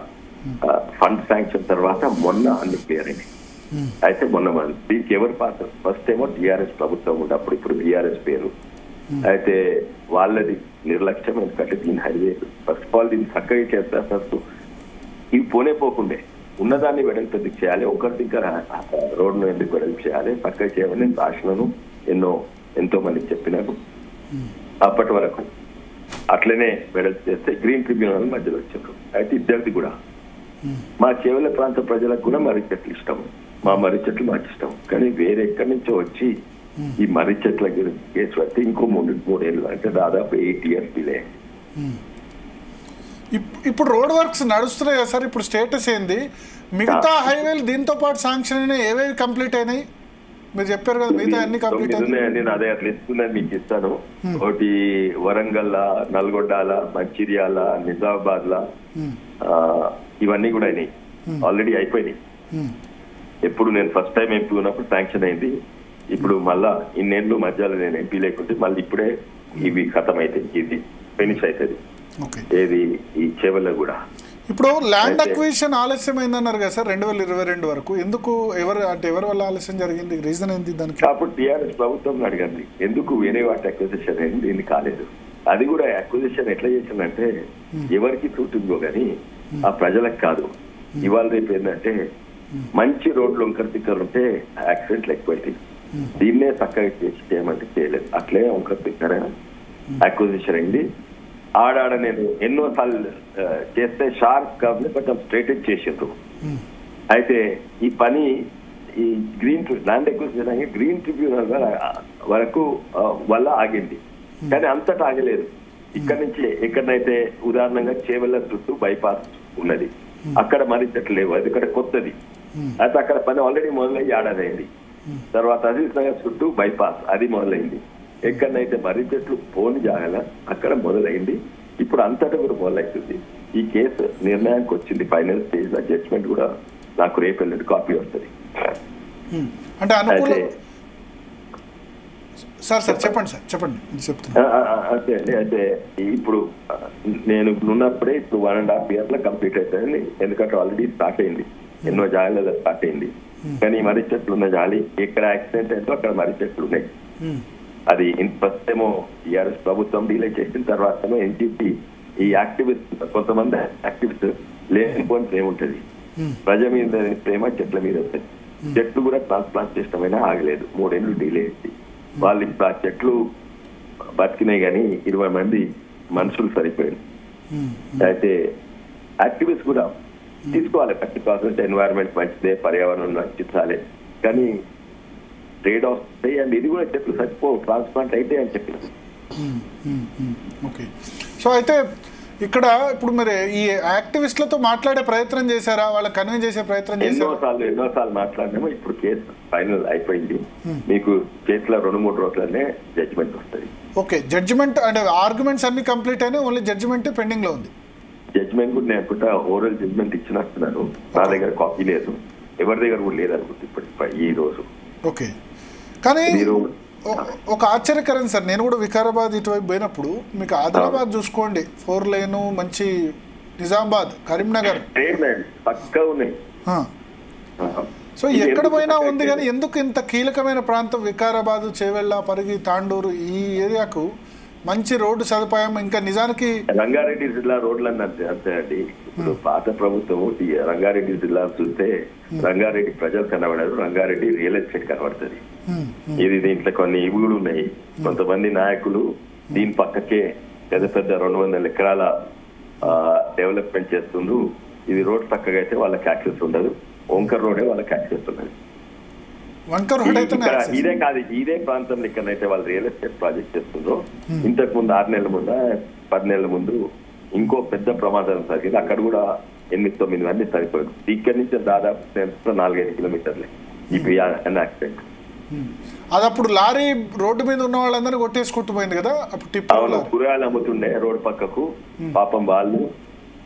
ఫండ్ శాంక్షన్ తర్వాత మొన్న అన్ని క్లియర్ అయినాయి. అయితే మొన్న దీనికి ఎవరు పాత్ర? ఫస్ట్ ఏమో టీఆర్ఎస్ ప్రభుత్వం ఉండే అప్పుడు, ఇప్పుడు బీఆర్ఎస్ పేరు. అయితే వాళ్ళది నిర్లక్ష్యం. ఎందుకంటే దీని హైవే ఫస్ట్ ఆఫ్ ఆల్ దీన్ని చక్కగా చేస్తే ఫస్ట్ ఇవి పోకుండే ఉన్నదాన్ని వెడల్పు చేయాలి, ఒకరి దగ్గర రోడ్ను ఎందుకు వెడల్పు చేయాలి, చక్కగా చేయమని నేను రాసినాను, ఎంతో మందికి చెప్పినాను. అప్పటి వరకు అట్లనే వెడల్పు చేస్తే గ్రీన్ ట్రిబ్యునల్ మధ్యలో వచ్చారు. అయితే ఇద్దరిది కూడా మా చేవెళ్ళ ప్రాంత ప్రజలకు కూడా మర్రి చెట్లు ఇష్టం, మా మర్రి చెట్లు మాకు ఇష్టం. కానీ వేరే ఎక్కడి నుంచో వచ్చి ఈ మర్రి చెట్ల గురించి కేసు పడితే ఇంకో 3 ఏళ్ళు, అంటే దాదాపు 8 years డిలే. ఇప్పుడు రోడ్ వర్క్స్ నడుస్తున్నాయి కదా సార్, ఇప్పుడు స్టేటస్ ఏంది? మిగతా హైవేలు దీంతో పాటు శాంక్షన్ అయినాయి, ఏవేవి కంప్లీట్ అయినాయి? మీరు చెప్పారు కదా మిగతా అన్ని కంప్లీట్ అయినాయి. నేను అదే అట్లా ఇస్తున్నాను మీకు ఇస్తాను. ఒకటి వరంగల్, నల్గొండాల, మంచిర్యాల, నిజామాబాద్ లా ఇవన్నీ కూడా అయినాయి, ఆల్రెడీ అయిపోయినాయి. ఎప్పుడు నేను ఫస్ట్ టైం ఎంపీ ఉన్నప్పుడు శాంక్షన్ అయింది. ఇప్పుడు మళ్ళా ఇన్నేళ్ళు మధ్యలో నేను ఎంపీ లేకుంటే మళ్ళీ ఇప్పుడే ఇవి ఖతం అయితే ఇది ఫినిష్ అవుతుంది. ఏది ఈ చేవల్లో కూడా. ఇప్పుడు ల్యాండ్ అక్విజిషన్ ఆలస్యమైందన్నారు కదా సార్ 2022 వరకు. ఎందుకు? ఎవరి వల్ల ఆలస్యం జరిగింది? రీజన్ ఏంటి దానికి? అప్పుడు టీఆర్ఎస్ ప్రభుత్వం అడిగింది ఎందుకు వేరే వాటి అక్విజిషన్ అయింది, దీన్ని కాలేదు. అది కూడా అక్విజిషన్ ఎట్లా చేసిందంటే ఎవరికి చూటుందో కానీ ఆ ప్రజలకు కాదు. ఇవాళ రేపు ఏంటంటే మంచి రోడ్లు వంకర తిక్కలు ఉంటే యాక్సిడెంట్లు ఎక్కువైతే దీన్నే చక్కగా చేసి చేయమంటే చేయలేదు. అట్లే వంకర తిక్కర అక్విజిషన్ అయింది. ఆడాడ నేను ఎన్నోసార్లు చేస్తే షార్ప్ కాబట్టి కొంచెం స్ట్రైటెడ్ చేసిండ్రు. అయితే ఈ పని ఈ ల్యాండ్ అక్విజిషన్ గ్రీన్ ట్రిబ్యునల్ వరకు వల్ల ఆగింది. కానీ అంతటా ఆగలేదు. ఇక్కడ నుంచి ఎక్కడనైతే ఉదాహరణంగా చేవెళ్ళ చుట్టూ బైపాస్ ఉన్నది, అక్కడ మర్రి చెట్లు లేవు, అది ఇక్కడ కొత్తది. అయితే అక్కడ పని ఆల్రెడీ మొదలయ్యి ఏడాదైంది. తర్వాత అజీజ్ నగర్ చుట్టూ బైపాస్ అది మొదలైంది. ఎక్కడనైతే మర్రి చెట్లు పోని జాగాల అక్కడ మొదలైంది. ఇప్పుడు అంతటా కూడా మొదలవుతుంది. ఈ కేసు నిర్ణయానికి వచ్చింది ఫైనల్ స్టేజ్ లో. జడ్జ్మెంట్ కూడా నాకు రేపు వెళ్ళి కాపీ వస్తుంది. అంటే చెప్పండి సార్, చెప్పండి. అంతే అండి. అయితే ఇప్పుడు నేను ఉన్నప్పుడే ఇప్పుడు 1.5 years లో కంప్లీట్ అవుతుంది. ఎందుకంటే ఆల్రెడీ స్టార్ట్ అయింది, ఎన్నో జాగాలలో స్టార్ట్ అయింది. కానీ మర్రి చెట్లు ఉన్న జాలి ఎక్కడ యాక్సిడెంట్ అయిందో అక్కడ మర్రి చెట్లు ఉన్నాయి. అది ఫస్ట్ ఏమో టీఆర్ఎస్ ప్రభుత్వం డీలే చేసిన తర్వాత ఎన్టీపీ ఈ యాక్టివిస్ట్ కొంతమంది యాక్టివిస్ట్ లేనిపోని ప్రేమ ఉంటుంది, ప్రజ మీద ప్రేమ చెట్ల మీద ఉంటుంది. చెట్లు కూడా ట్రాన్స్ప్లాంట్ చేసడమైనా ఆగలేదు, 3 ఏళ్ళు డీలే అయింది. వాళ్ళు ఇప్పుడు ఆ చెట్లు బతికినాయి కానీ 20 మంది మనుషులు సరిపోయారు. అయితే యాక్టివిస్ట్ కూడా తీసుకోవాలి, ప్రికాషన్స్, ఎన్వైరన్మెంట్ మంచిదే, పర్యావరణం రక్షించాలి, కానీ ట్రేడ్ ఆఫ్ అండ్ ఇది కూడా చెట్లు చచ్చిపో ట్రాన్స్ప్లాంట్ అయితే అని చెప్పినారు. ఓకే. సో అయితే ఇక్కడ ఇప్పుడు మరి ఈ యాక్టివిస్టులతో మాట్లాడే ప్రయత్నం చేశారా? వాళ్ళని కన్విన్స్ చేసే ప్రయత్నం చేశారా? ఎన్నోసార్లు మాట్లాడినాము. ఇప్పుడు కేసు ఫైనల్ అయిపోయింది. మీకు చేతిలో 2-3 రోజులనే జడ్జిమెంట్ వస్తుంది. ఓకే. జడ్జిమెంట్ అంటే ఆర్గ్యుమెంట్స్ అన్ని కంప్లీట్ అయినా, ఓన్లీ జడ్జిమెంట్ పెండింగ్ లో ఉంది. జడ్జిమెంట్ కూడా నేను అనుకుంటా ఓరల్ జడ్జిమెంట్ ఇచ్చినట్టున్నాను. నా దగ్గర కాపీ లేదు, ఎవరి దగ్గర కూడా లేదనుకుంటా ఇప్పటి ఈ రోజు. ఓకే. కానీ ఒక ఆశ్చర్యకరం సార్, నేను కూడా వికారాబాద్ ఇటువైపు పోయినప్పుడు మీకు ఆదిలాబాద్ చూసుకోండి, 4 lane మంచి, నిజామాబాద్, కరీంనగర్ పక్కా ఉన్నాయి. సో ఎక్కడ పోయినా ఉంది. కానీ ఎందుకు ఇంత కీలకమైన ప్రాంతం వికారాబాద్, చేవెళ్ళ, పరిగి, తాండూరు ఈ ఏరియాకు మంచి రోడ్డు సదుపాయం, ఇంకా నిజానికి రంగారెడ్డి జిల్లా రోడ్లన్నీ అంతే అండి. ఇప్పుడు పాత ప్రభుత్వం రంగారెడ్డి జిల్లా చూస్తే రంగారెడ్డి ప్రజలు కనబడరు, రంగారెడ్డి రియల్ ఎస్టేట్ కనబడుతుంది. ఇది దీంట్లో కొన్ని ఇవి కూడా ఉన్నాయి. కొంతమంది నాయకులు దీని పక్కకే పెద్ద పెద్ద 200 ఎకరాల డెవలప్మెంట్ చేస్తుండ్రు. ఇది రోడ్ చక్కగా అయితే వాళ్ళకి యాక్సెస్ ఉండదు, వంకర్ రోడే వాళ్ళకి యాక్సెస్ ఉన్నది. ఇదే కాదు, ఇదే ప్రాంతంలో ఇక్కడైతే వాళ్ళు రియల్ ఎస్టేట్ ప్రాజెక్ట్ చేస్తుండ్రో, ఇంతకు ముందు 6 నెలల ముందు 10 నెలల ముందు ఇంకో పెద్ద ప్రమాదం జరిగింది. అక్కడ కూడా 8-9 మంది సరిపోయారు. ఇక్కడి నుంచి దాదాపు 4-5 కిలోమీటర్లే ఇప్పుడు యాక్సిడెంట్. అది అప్పుడు లారీ రోడ్డు మీద ఉన్న వాళ్ళందరినీ కొట్టేసుకుంటూ కదా. అప్పుడు కూరగాయలు అమ్ముతుండే రోడ్డు పక్కకు, పాపం వాళ్ళు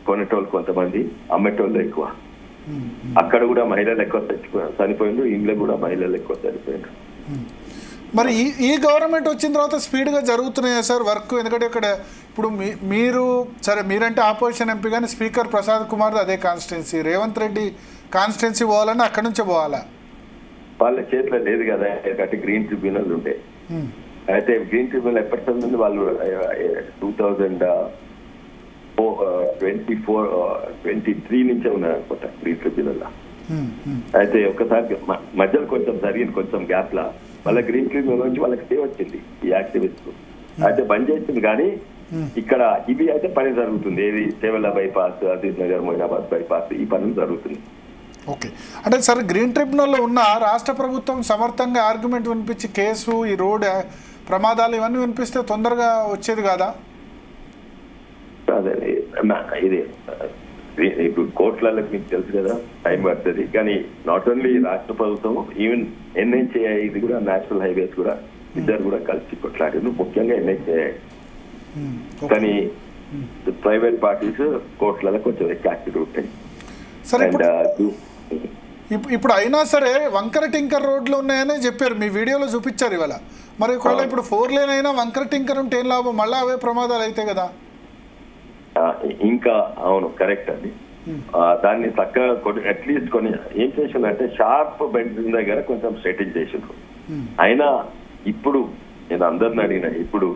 కొనేటోళ్ళు కొంతమంది, అమ్మేటోళ్ళు ఎక్కువ. అక్కడ కూడా మహిళలు ఎక్కువ చనిపోయిండ్రు, ఇంట్లో కూడా మహిళలు ఎక్కువ చనిపోయిండ్రు. మరి ఈ గవర్నమెంట్ వచ్చిన తర్వాత స్పీడ్గా జరుగుతున్నాయా సార్ వర్క్? ఎందుకంటే ఇక్కడ ఇప్పుడు మీరు సరే మీరంటే ఆపోజిషన్ ఎంపీ, కానీ స్పీకర్ ప్రసాద్ కుమార్ అదే కాన్స్టిట్యున్సీ, రేవంత్ రెడ్డి కాన్స్టిట్యున్సీ పోవాలని అక్కడి నుంచే పోవాలా? వాళ్ళ చేతిలో లేదు కదా, ఎందుకంటే గ్రీన్ ట్రిబ్యునల్ ఉండే. అయితే గ్రీన్ ట్రిబ్యునల్ ఎప్పటి నుండి వాళ్ళు 2023 నుంచే ఉన్నారు అనుకుంటా గ్రీన్ ట్రిబ్యునల్. అయితే ఒకసారి మధ్యలో కొంచెం జరిగింది, కొంచెం గ్యాప్ లా మళ్ళీ గ్రీన్ ట్రిబ్యునల్ నుంచి వాళ్ళకి స్టే వచ్చింది ఈ యాక్టివిస్ట్. అయితే బంద్ చేసింది, కానీ ఇక్కడ ఇది అయితే పని జరుగుతుంది. ఏది చేవెళ్ళ బైపాస్, అజీజ్ నగర్, మొయినాబాద్ బైపాస్, ఈ పనులు జరుగుతుంది. ఓకే, అంటే సార్ గ్రీన్ ట్రిబ్యునల్లో ఉన్న రాష్ట్ర ప్రభుత్వం సమర్థంగా ఆర్గ్యుమెంట్ వినిపించి కేసు, ఈ రోడ్ ప్రమాదాలు ఇవన్నీ వినిపిస్తే తొందరగా వచ్చేది కాదా? అదే ఇది ఇప్పుడు కోర్టులలో మీకు తెలుసు కదా, టైం పడుతుంది. కానీ నాట్ ఓన్లీ రాష్ట్ర ప్రభుత్వం, ఈవెన్ ఎన్హెచ్ఏఐ ఇది కూడా, నేషనల్ హైవేస్ కూడా ఇద్దరు కూడా కలిసి కొట్లాడారు, ముఖ్యంగా ఎన్హెచ్ఏఐ. కానీ ప్రైవేట్ పార్టీస్ కోర్టులలో కొంచెం యాక్టివ్ ఉంటాయి. సరే, ఇప్పుడు అయినా సరే వంకర టింకర్ రోడ్లు ఉన్నాయని చెప్పారు, మీ వీడియోలో చూపించారు ఇవాళ. మరి ఒకవేళ ఇప్పుడు 4 లేన్ అయినా వంకర టింకర్ ఉంటే ఏం లాభం? మళ్ళీ అవే ప్రమాదాలు అయితే కదా. ఇంకా అవును, కరెక్ట్ అండి. దాన్ని చక్కగా అట్లీస్ట్ కొన్ని ఏం చేసిందంటే షార్ప్ బెండ్ దగ్గర కొంచెం సెటిల్ చేసిండ్రు. అయినా ఇప్పుడు నేను అందరిని అడిగిన, ఇప్పుడు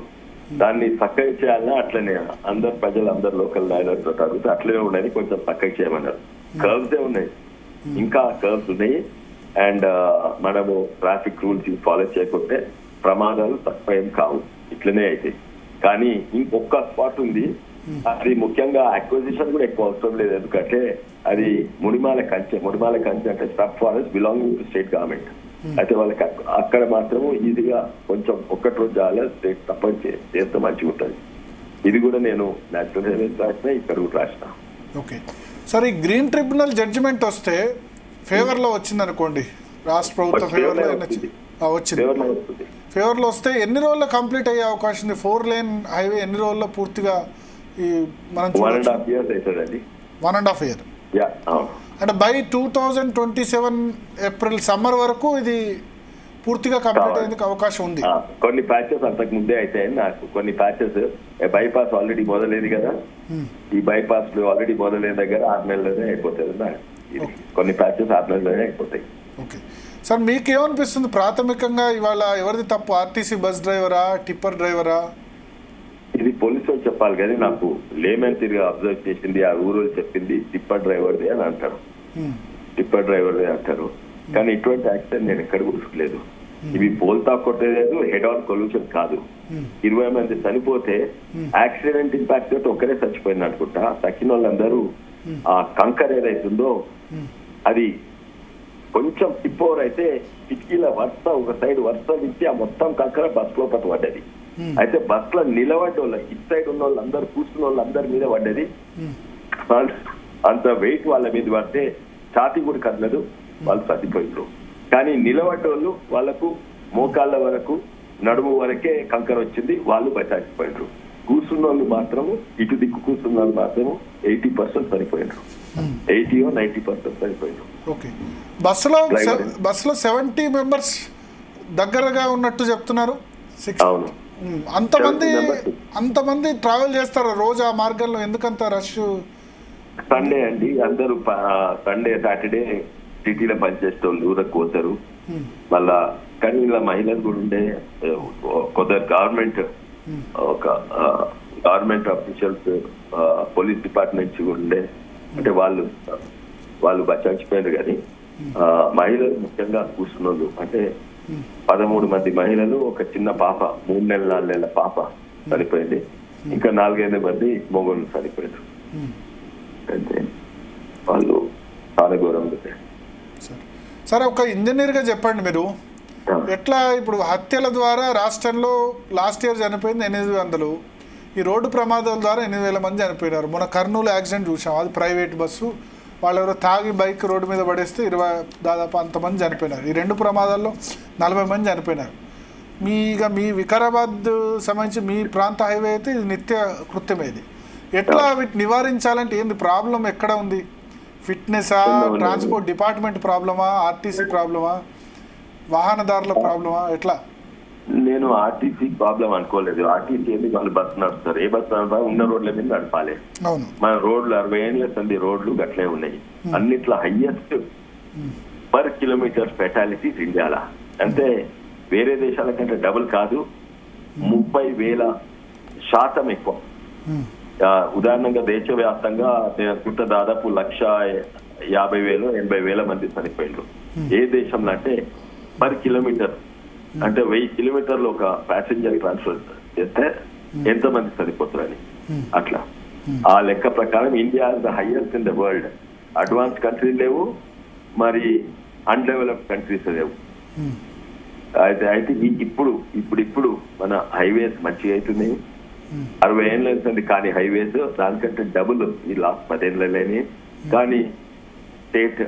దాన్ని చక్కగా చేయాలన్నా అట్లనే అందరు ప్రజలు, అందరు లోకల్ నాయకులతో అడిగితే అట్లనే ఉన్నాయి, కొంచెం చక్కగా చేయమన్నారు. కర్వ్సే ఉన్నాయి, ఇంకా కర్వ్స్ ఉన్నాయి. అండ్ మనము ట్రాఫిక్ రూల్స్ ఫాలో చేయకుంటే ప్రమాదాలు తక్కువ ఏం కావు, ఇట్లనే అయితే. కానీ ఇంకొక స్పాట్ ఉంది, అది ముఖ్యంగా అక్విజిషన్ కూడా ఎక్కువ అవసరం లేదు, ఎందుకంటే అది ముడిమాల కంచె అంటే stuff forest belonging to state government. అయితే వాళ్ళకి అక్కడ మాత్రము ఈజీగా కొంచెం ఒక్కటి రోజు చాలా స్టేట్ తప్పని చేస్తే మంచిగా ఉంటుంది. ఇది కూడా నేను నేషనల్ హైవేస్ రాసిన, ఇక్కడ కూడా రాసిన. ఓకే సార్, ఈ గ్రీన్ ట్రిబ్యునల్ జడ్జిమెంట్ వస్తే ఫేవర్లో వచ్చింది అనుకోండి, రాష్ట్ర ప్రభుత్వం ఫేవర్లో వచ్చింది, ఫేవర్లో వస్తే ఎన్ని రోజుల్లో కంప్లీట్ అయ్యే అవకాశం ఉంది? 4 లేన్ హైవే ఎన్ని రోజుల్లో పూర్తిగా ఈ మనం 1.5 years అవుతుందండి. 1.5 year అంటే బై 2027 ఏప్రిల్ సమ్మర్ వరకు ఇది పూర్తిగా కంప్లీట్ అయ్యేందుకు అవకాశం ఉంది. కొన్ని ప్యాచెస్ అంతకు ముందే అయితే నాకు కొన్ని ప్యాచెస్ బైపాస్ ఆల్రెడీ మొదలైంది కదా, ఈ బైపాస్ ఆల్రెడీ మొదలైన దగ్గర 6 నెలలోనే అయిపోతుంది. కొన్ని ప్యాచెస్ 6 నెలలోనే అయిపోతాయి. ఓకే సార్, మీకేమనిపిస్తుంది ప్రాథమికంగా ఇవాళ ఎవరిది తప్పు? ఆర్టీసీ బస్ డ్రైవరా, టిప్పర్ డ్రైవరా? ఇది పోలీసు వాళ్ళు చెప్పాలి, కానీ నాకు లేమన్ తిరిగి అబ్జర్వ్ చేసింది, ఆ ఊరు చెప్పింది టిప్పర్ డ్రైవర్దే అని అంటారు, టిప్పర్ డ్రైవర్దే అంటారు. కానీ ఇటువంటి యాక్సిడెంట్ నేను ఎక్కడ కూర్చోలేదు. ఇవి పోల్తా కొట్టలేదు, హెడ్ ఆన్ కొల్యూషన్ కాదు. 20 మంది చనిపోతే యాక్సిడెంట్ ఇంపాక్ట్ తోటి ఒక్కరే చచ్చిపోయింది అనుకుంటా. తక్కిన వాళ్ళందరూ ఆ కంకర్ ఏదైతుందో అది కొంచెం టిప్ ఓవర్ అయితే కిటికీల వరుస ఒక సైడ్ వరుస ఇచ్చి ఆ మొత్తం కంకర బస్ లోపల పడ్డది. అయితే బస్ లో నిలబడ్డ వాళ్ళు, ఇటు సైడ్ ఉన్న వాళ్ళు అందరు, కూర్చున్న వాళ్ళు అందరి మీద పడ్డది. అంత వెయిట్ వాళ్ళ మీద పడితే ఛాతీ కూడా కదలదు, వాళ్ళు చచ్చిపోయినారు. కానీ నిలబడ్డోళ్ళు వాళ్ళకు మోకాళ్ళ వరకు, నడుము వరకే కంకర వచ్చింది, వాళ్ళు బచాచిపోయినారు. కూర్చున్న వాళ్ళు మాత్రము, ఇటు దిక్కు కూర్చున్న వాళ్ళు మాత్రము 80% సరిపోయినారు, 80 or 90% సరిపోయినారు. ఓకే, బస్సులో 70 మెంబర్స్ దగ్గరగా ఉన్నట్టు చెప్తున్నారు. అవును, అంతమంది ట్రావెల్ చేస్తారు రోజు ఆ మార్గంలో, ఎందుకంత రష్? సండే అండి, అందరూ సండే సాటర్డే సిటీలో పనిచేసేవాళ్ళు ఊరకు పోతారు. మళ్ళా కానీ ఇలా మహిళలు కూడా ఉండే, కొందరు గవర్నమెంట్ ఆఫీషియల్స్, పోలీస్ డిపార్ట్మెంట్ కూడా ఉండే. అంటే వాళ్ళు చచ్చిపోయారు. కానీ మహిళలు ముఖ్యంగా కూర్చున్నోళ్ళు అంటే 13 మంది మహిళలు, ఒక చిన్న పాప, 3 నెలల 4 నెలల పాప చనిపోయింది. ఇంకా 4-5 మంది మొగోళ్ళు చనిపోయారు. అంటే వాళ్ళు చాలా ఘోరంగా. సరే, ఒక ఇంజనీర్గా చెప్పండి, మీరు ఎట్లా ఇప్పుడు హత్యల ద్వారా రాష్ట్రంలో లాస్ట్ ఇయర్ చనిపోయింది 800, ఈ రోడ్డు ప్రమాదాల ద్వారా 8,000 మంది చనిపోయినారు. మన కర్నూలు యాక్సిడెంట్ చూసాం, అది ప్రైవేట్ బస్సు, వాళ్ళు ఎవరో తాగి బైక్ రోడ్డు మీద పడేస్తే దాదాపు అంతమంది చనిపోయినారు. ఈ 2 ప్రమాదాల్లో 40 మంది చనిపోయినారు. మీ వికారాబాద్ సంబంధించి మీ ప్రాంత హైవే అయితే ఇది నిత్య కృత్యమేది. ఎట్లా వీటిని నివారించాలంటే ఏంది ప్రాబ్లం? ఎక్కడ ఉంది? ఫిట్నెసా, ట్రాన్స్పోర్ట్ డిపార్ట్మెంట్ ప్రాబ్లమా, ఆర్టీసీ ప్రాబ్లమా, వాహనదారుల ప్రాబ్లమా, ఎట్లా? నేను ఆర్టీసీ ప్రాబ్లం అనుకోలేదు. ఆర్టీసీ ఏంది, వాళ్ళు బస్సు నడుస్తారు, ఏ బస్సు నడపా ఉన్న రోడ్ల మీద నడపాలి. మన రోడ్లు 60 ఏళ్ళ సంది రోడ్లు గట్లే ఉన్నాయి. అన్నిట్లో హైయెస్ట్ పర్ కిలోమీటర్ ఫెటాలిటీస్ ఇండియాలో. అంటే వేరే దేశాల కంటే డబుల్ కాదు, 30,000% ఎక్కువ. ఉదాహరణంగా దేశవ్యాప్తంగా నేను అనుకుంటా దాదాపు 150,000 80,000 మంది చనిపోయిండ్రు. ఏ దేశంలో అంటే పర్ కిలోమీటర్, అంటే 1000 కిలోమీటర్లు ఒక ప్యాసింజర్ ట్రాన్స్ఫర్ చేస్తే ఎంతమంది చనిపోతారని. అట్లా ఆ లెక్క ప్రకారం India is the highest in the world. Advance countries లేవు, మరి అన్డెవలప్డ్ కంట్రీస్ లేవు. అయితే ఇప్పుడు మన హైవేస్ మంచిగా అవుతున్నాయి. 60 ఏళ్ళ అవుతుంది కానీ హైవేస్ దానికంటే డబుల్ ఈ లాస్ట్ 10 ఏళ్ళని. కానీ స్టేట్